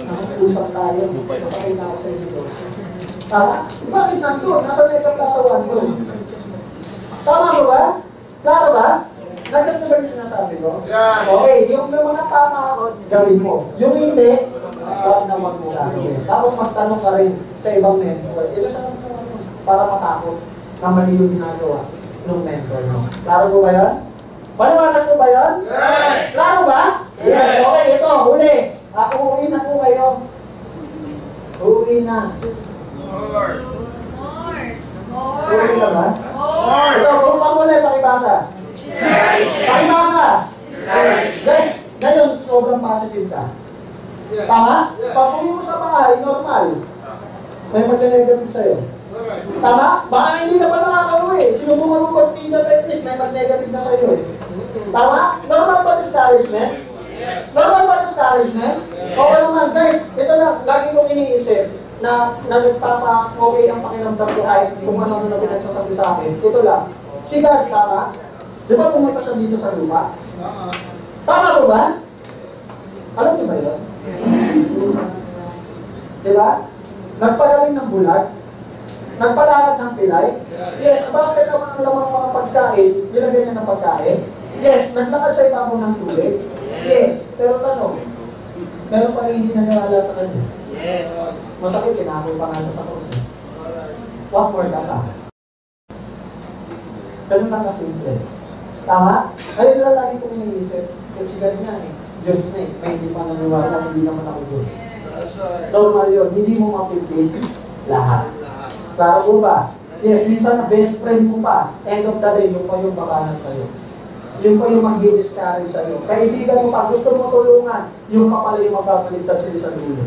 B: Nakapusap tayo. Nakapay na ako sa inyo. Tama? Bakit nandun? Nasa Mega Plaza 1 doon. Tama mo ba? Klaro ba? Nagas na ba yung sinasabi ko? Yeah. Okay, yung may mga tama, gawin mo. Yung hindi, huwag na mo gagawin. Tapos magtanong ka rin sa ibang mentor. Ito sa para matakot na mali yung ginagawa ng mentor mo. Klaro ko ba yan? Paliwanag ko ba yan? Yes! Klaro ba? Yes! Okay, ito, huli. Uuwi na po kayo. Uuwi na.
E: More.
B: Uuwi na ba?
E: More.
B: Ito, kung pa muli, pakibasa. Pakibasa! Guys, ngayon, sobrang positive ka. Tama? Pag uwi mo sa bahay, normal. May mag-negative sa'yo. Tama? Baka hindi ka pa nakaka-uwi. Sinubukan mo pag-tinga technique, may mag-negative na sa'yo. Tama? Normal ba discouragement? Normal ba discouragement? Okay naman, guys, ito lang, lagi kong iniisip na nagpapa-okay ang pakiramdam ko kahit kung ano na pinagsasabi sa akin. Ito lang, si God, tama? Di ba pumunta siya dito sa lupa? Tama po ba? Alam niyo ba yun? Di ba? Nagpagaling ng bulag, nagpalakad ng pilay. Yes, basket naman ang lamang mga pagkain, nilagay niya ng pagkain. Yes, naglakad sa ibabaw ng tubig. Yes, pero tanong, meron pa rin hindi naniwala sa kanya.
E: Yes.
B: Masakit, kinakul pa nga siya sa krus. One more ka pa. Ganun lang kasimple. Tama? Ngayon lang lagi kong iniisip. Kasi ganun nga eh. Diyos na eh. May hindi pa naniwala, hindi naman ako Diyos. Normal yun. Hindi mo mapipis lahat. Klaro ko ba? Yes, minsan na best friend mo pa. End of the day, yung pa yung bakanan sa'yo. Yung pa yung mag-discourage sa'yo. Kaibigan mo pa, gusto mo tulungan. Yung pa pala yung magpapaligtad sila sa dulo.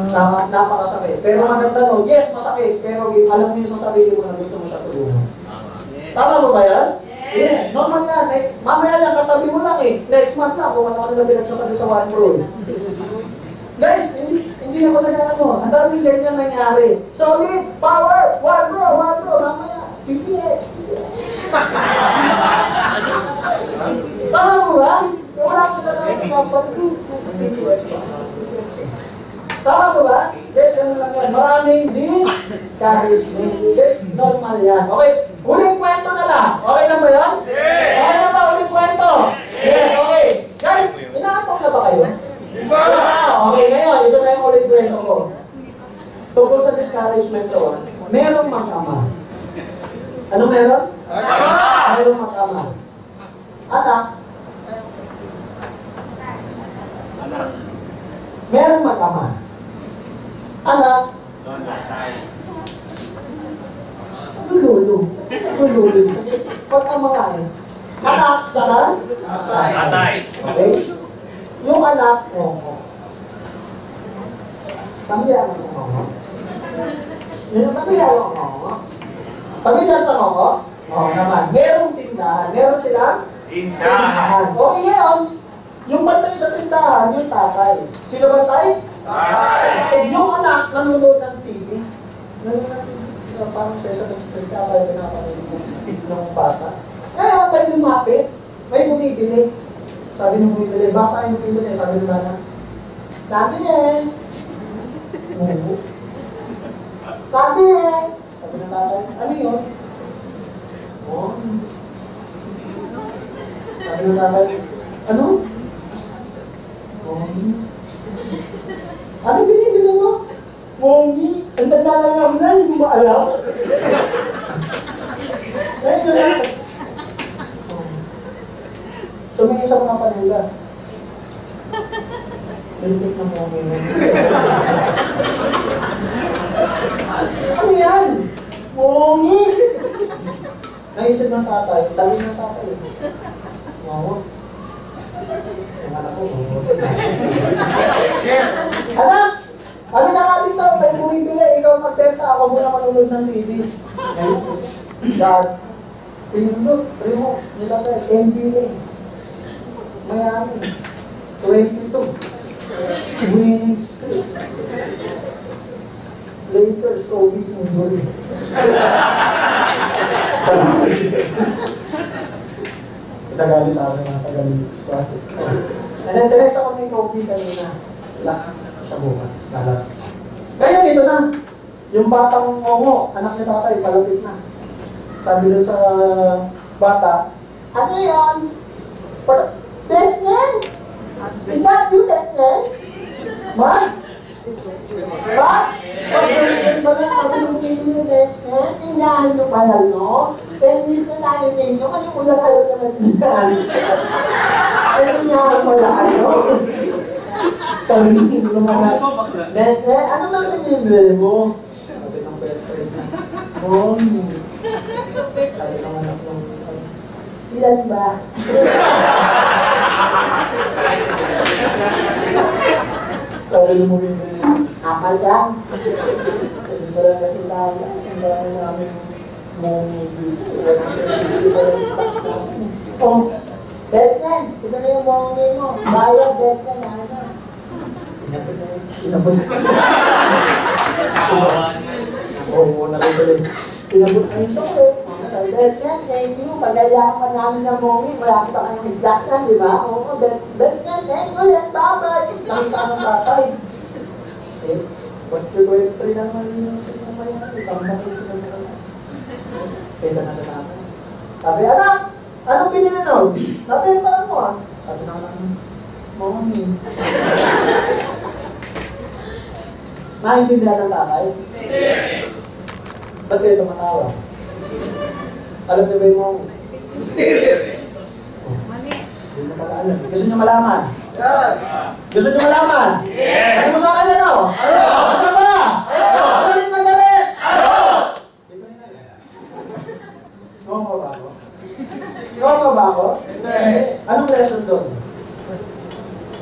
B: Tama, napakasakit. Pero maganda no, yes, masakit. Pero alam mo yung sa sarili mo na gusto mo siya tulungan. Tama mo ba yan? Yes, normal nga. Mamaya lang, katabi mo lang eh. Next month na, kung ano na pinagsasabi sa One Pro. Guys, hindi ako nagano. Ang daming ganyan nangyari. Solid, power, One Pro, mamaya. PPX. Tama mo ba? Wala ko sasabi dapat PPX. Tama mo ba? Yes, ganun lang yan. Maraming discouragement. Yes, normal yan. Okay, huling kwento na lang. Okay na ba yan? Yes! Okay na ba huling kwento? Yes, okay. Guys, inaantok na ba kayo? Okay, ngayon, ito na yung huling kwento ko. Tungkol sa discouragement to, merong mag-ama. Ano meron? Merong mag-ama. Anak. Merong mag-ama. Anak. Lulu. Pag-ama nga eh. Anak, saka?
C: Tatay.
B: Okay? Yung anak, ngongo. Pamilya mo ngongo. Yung pamilya mo ngongo. Pamilya sa ngongo? Oo naman. Merong tindahan. Meron silang?
C: Tindahan.
B: Okay, ngayon, yung bantay sa tindahan, yung tatay. Sino bantay?
C: Tatay.
B: Yung anak, nanonood ng TV. Nanonood ng TV. Parang Sesame Street ka, kaya pinapanood ng bata. Ngayon, may lumapit. May bumibili. Sabi nung bumibili, bata yung bumibili. Sabi nung bata, Tati eh. Oo. Tati eh. Sabi ng tatay, ano yun? Oh. Sabi ng tatay, ano? Oh. Ano binibili mo? Mongi, ang tanda na naman na, hindi mo alam. Ngayon yun lang. Tumingin sa mga panila. Pilipit na mongi mo. Ano yan? Mongi! Naisip ng tatay, tali ng tatay. Wow. Ang anak ko, anak! Kami na nga dito, may bumibili, ikaw magtenta, ako muna manunod ng TV. Dad, pinundot, remote, nilagay, NBA. Miami, 22. Winning streak. Lakers, Kobe, injury. Tagalog sa akin mga Tagalog. And then, text ako ni Kobe kanina. Lahat siya bukas. Lahat. Kaya dito na. Yung batang ngongo, anak ni tatay, palapit na. Sabi doon sa bata, ano yun? Detnen? Is that you, Detnen? Ma? Ma? Sabi nung pinto yung Detnen, tindahan nyo pala, no? Tennis na tayo ninyo, kasi una kayo na nagtindahan. Ay, tindahan mo na ano? Sabi nung naman, Detnen, ano lang pinibili mo? Sabi ng best friend na, sabi ng anak ng ilan ba? Sabi ng bumibili, apat lang. Kasi pala nakilala, ang dami namin oh, Betnan, ito na yung mongi mo. Bayad, Betnan, ano? Inabot na yun. Inabot na oo, nakibalik. Inabot na yung suklit. Sabi, Betnan, thank you. Pagayaan pa namin ng mongi. Malapit pa kanyang isdak yan, di ba? Oo, Betnan, thank you. Yan, babay. Nakita ng tatay. Eh, ba't yung boyfriend naman yung sinamaya? Itambak yung sinamaya. Kaya na sa tatay. Sabi, anak, anong binili nun? Sabi, paano mo ah? Sabi na lang, Mommy. Naintindihan ng tatay? Hindi. Ba't kayo tumatawa? Alam niyo ba yung Mommy?
D: Mani.
B: Hindi mo pala alam. Gusto niyo malaman? Gusto niyo malaman? Yes! Ano mo sa akin ano? Ano? Ano ba? Ano? Galit na galit! Ano? Ngongo ba ako? Ngongo ba ako? Hindi. Anong lesson doon?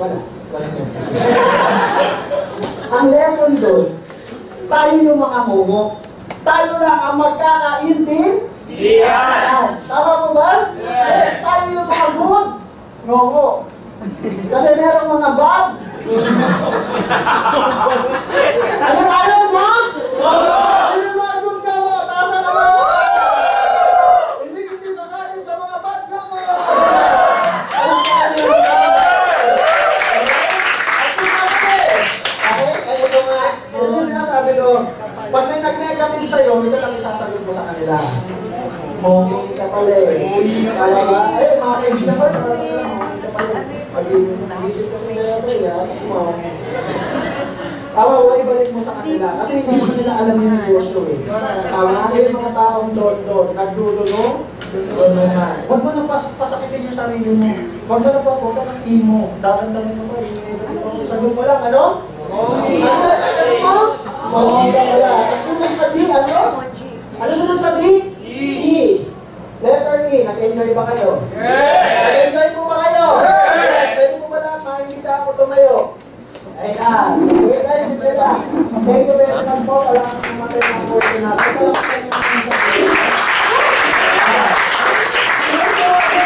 B: Wala. Walang lesson. Ang lesson doon, tayo yung mga ngongo. Tayo lang ang magkakaintindihan. Tama mo ba? Yes. Tayo yung mga good ngongo. Kasi meron mga bad. Ano alam mo? Ano mga good ka mo? Taasan ka mo? Hindi gusto sasakin sa mga bad ka mo. Alam mo ka nila mga okay? Kaya ito nga, ito yung sinasabi ko, pag may nag-negative sa'yo, ito lang isasagot mo sa kanila. Mongi ka pala eh. Kala ba? Eh, mga kaibigan ko, mongi ka pala. Pag-iisip ko nila ba, yes, mongi. Tama, wala ibalik mo sa kanila. Kasi hindi mo nila alam yung negosyo eh. Tama, yung mga taong doon, nagdudulong, doon naman. Huwag mo na pasakitin yung sarili mo. Huwag ka ng imo. Dakan-dakan mo ba? Sagot mo lang, ano? Mongi. Ano na sasagot mo? Mongi ka pala. At sunod sa D, ano? Ano sunod sa D? E. Letter E. Nag-enjoy ba kayo? Yes! Nag-enjoy po ba kayo? Okay guys, simple lang. Thank you very much po. Salamat po natin ang work natin. Salamat po.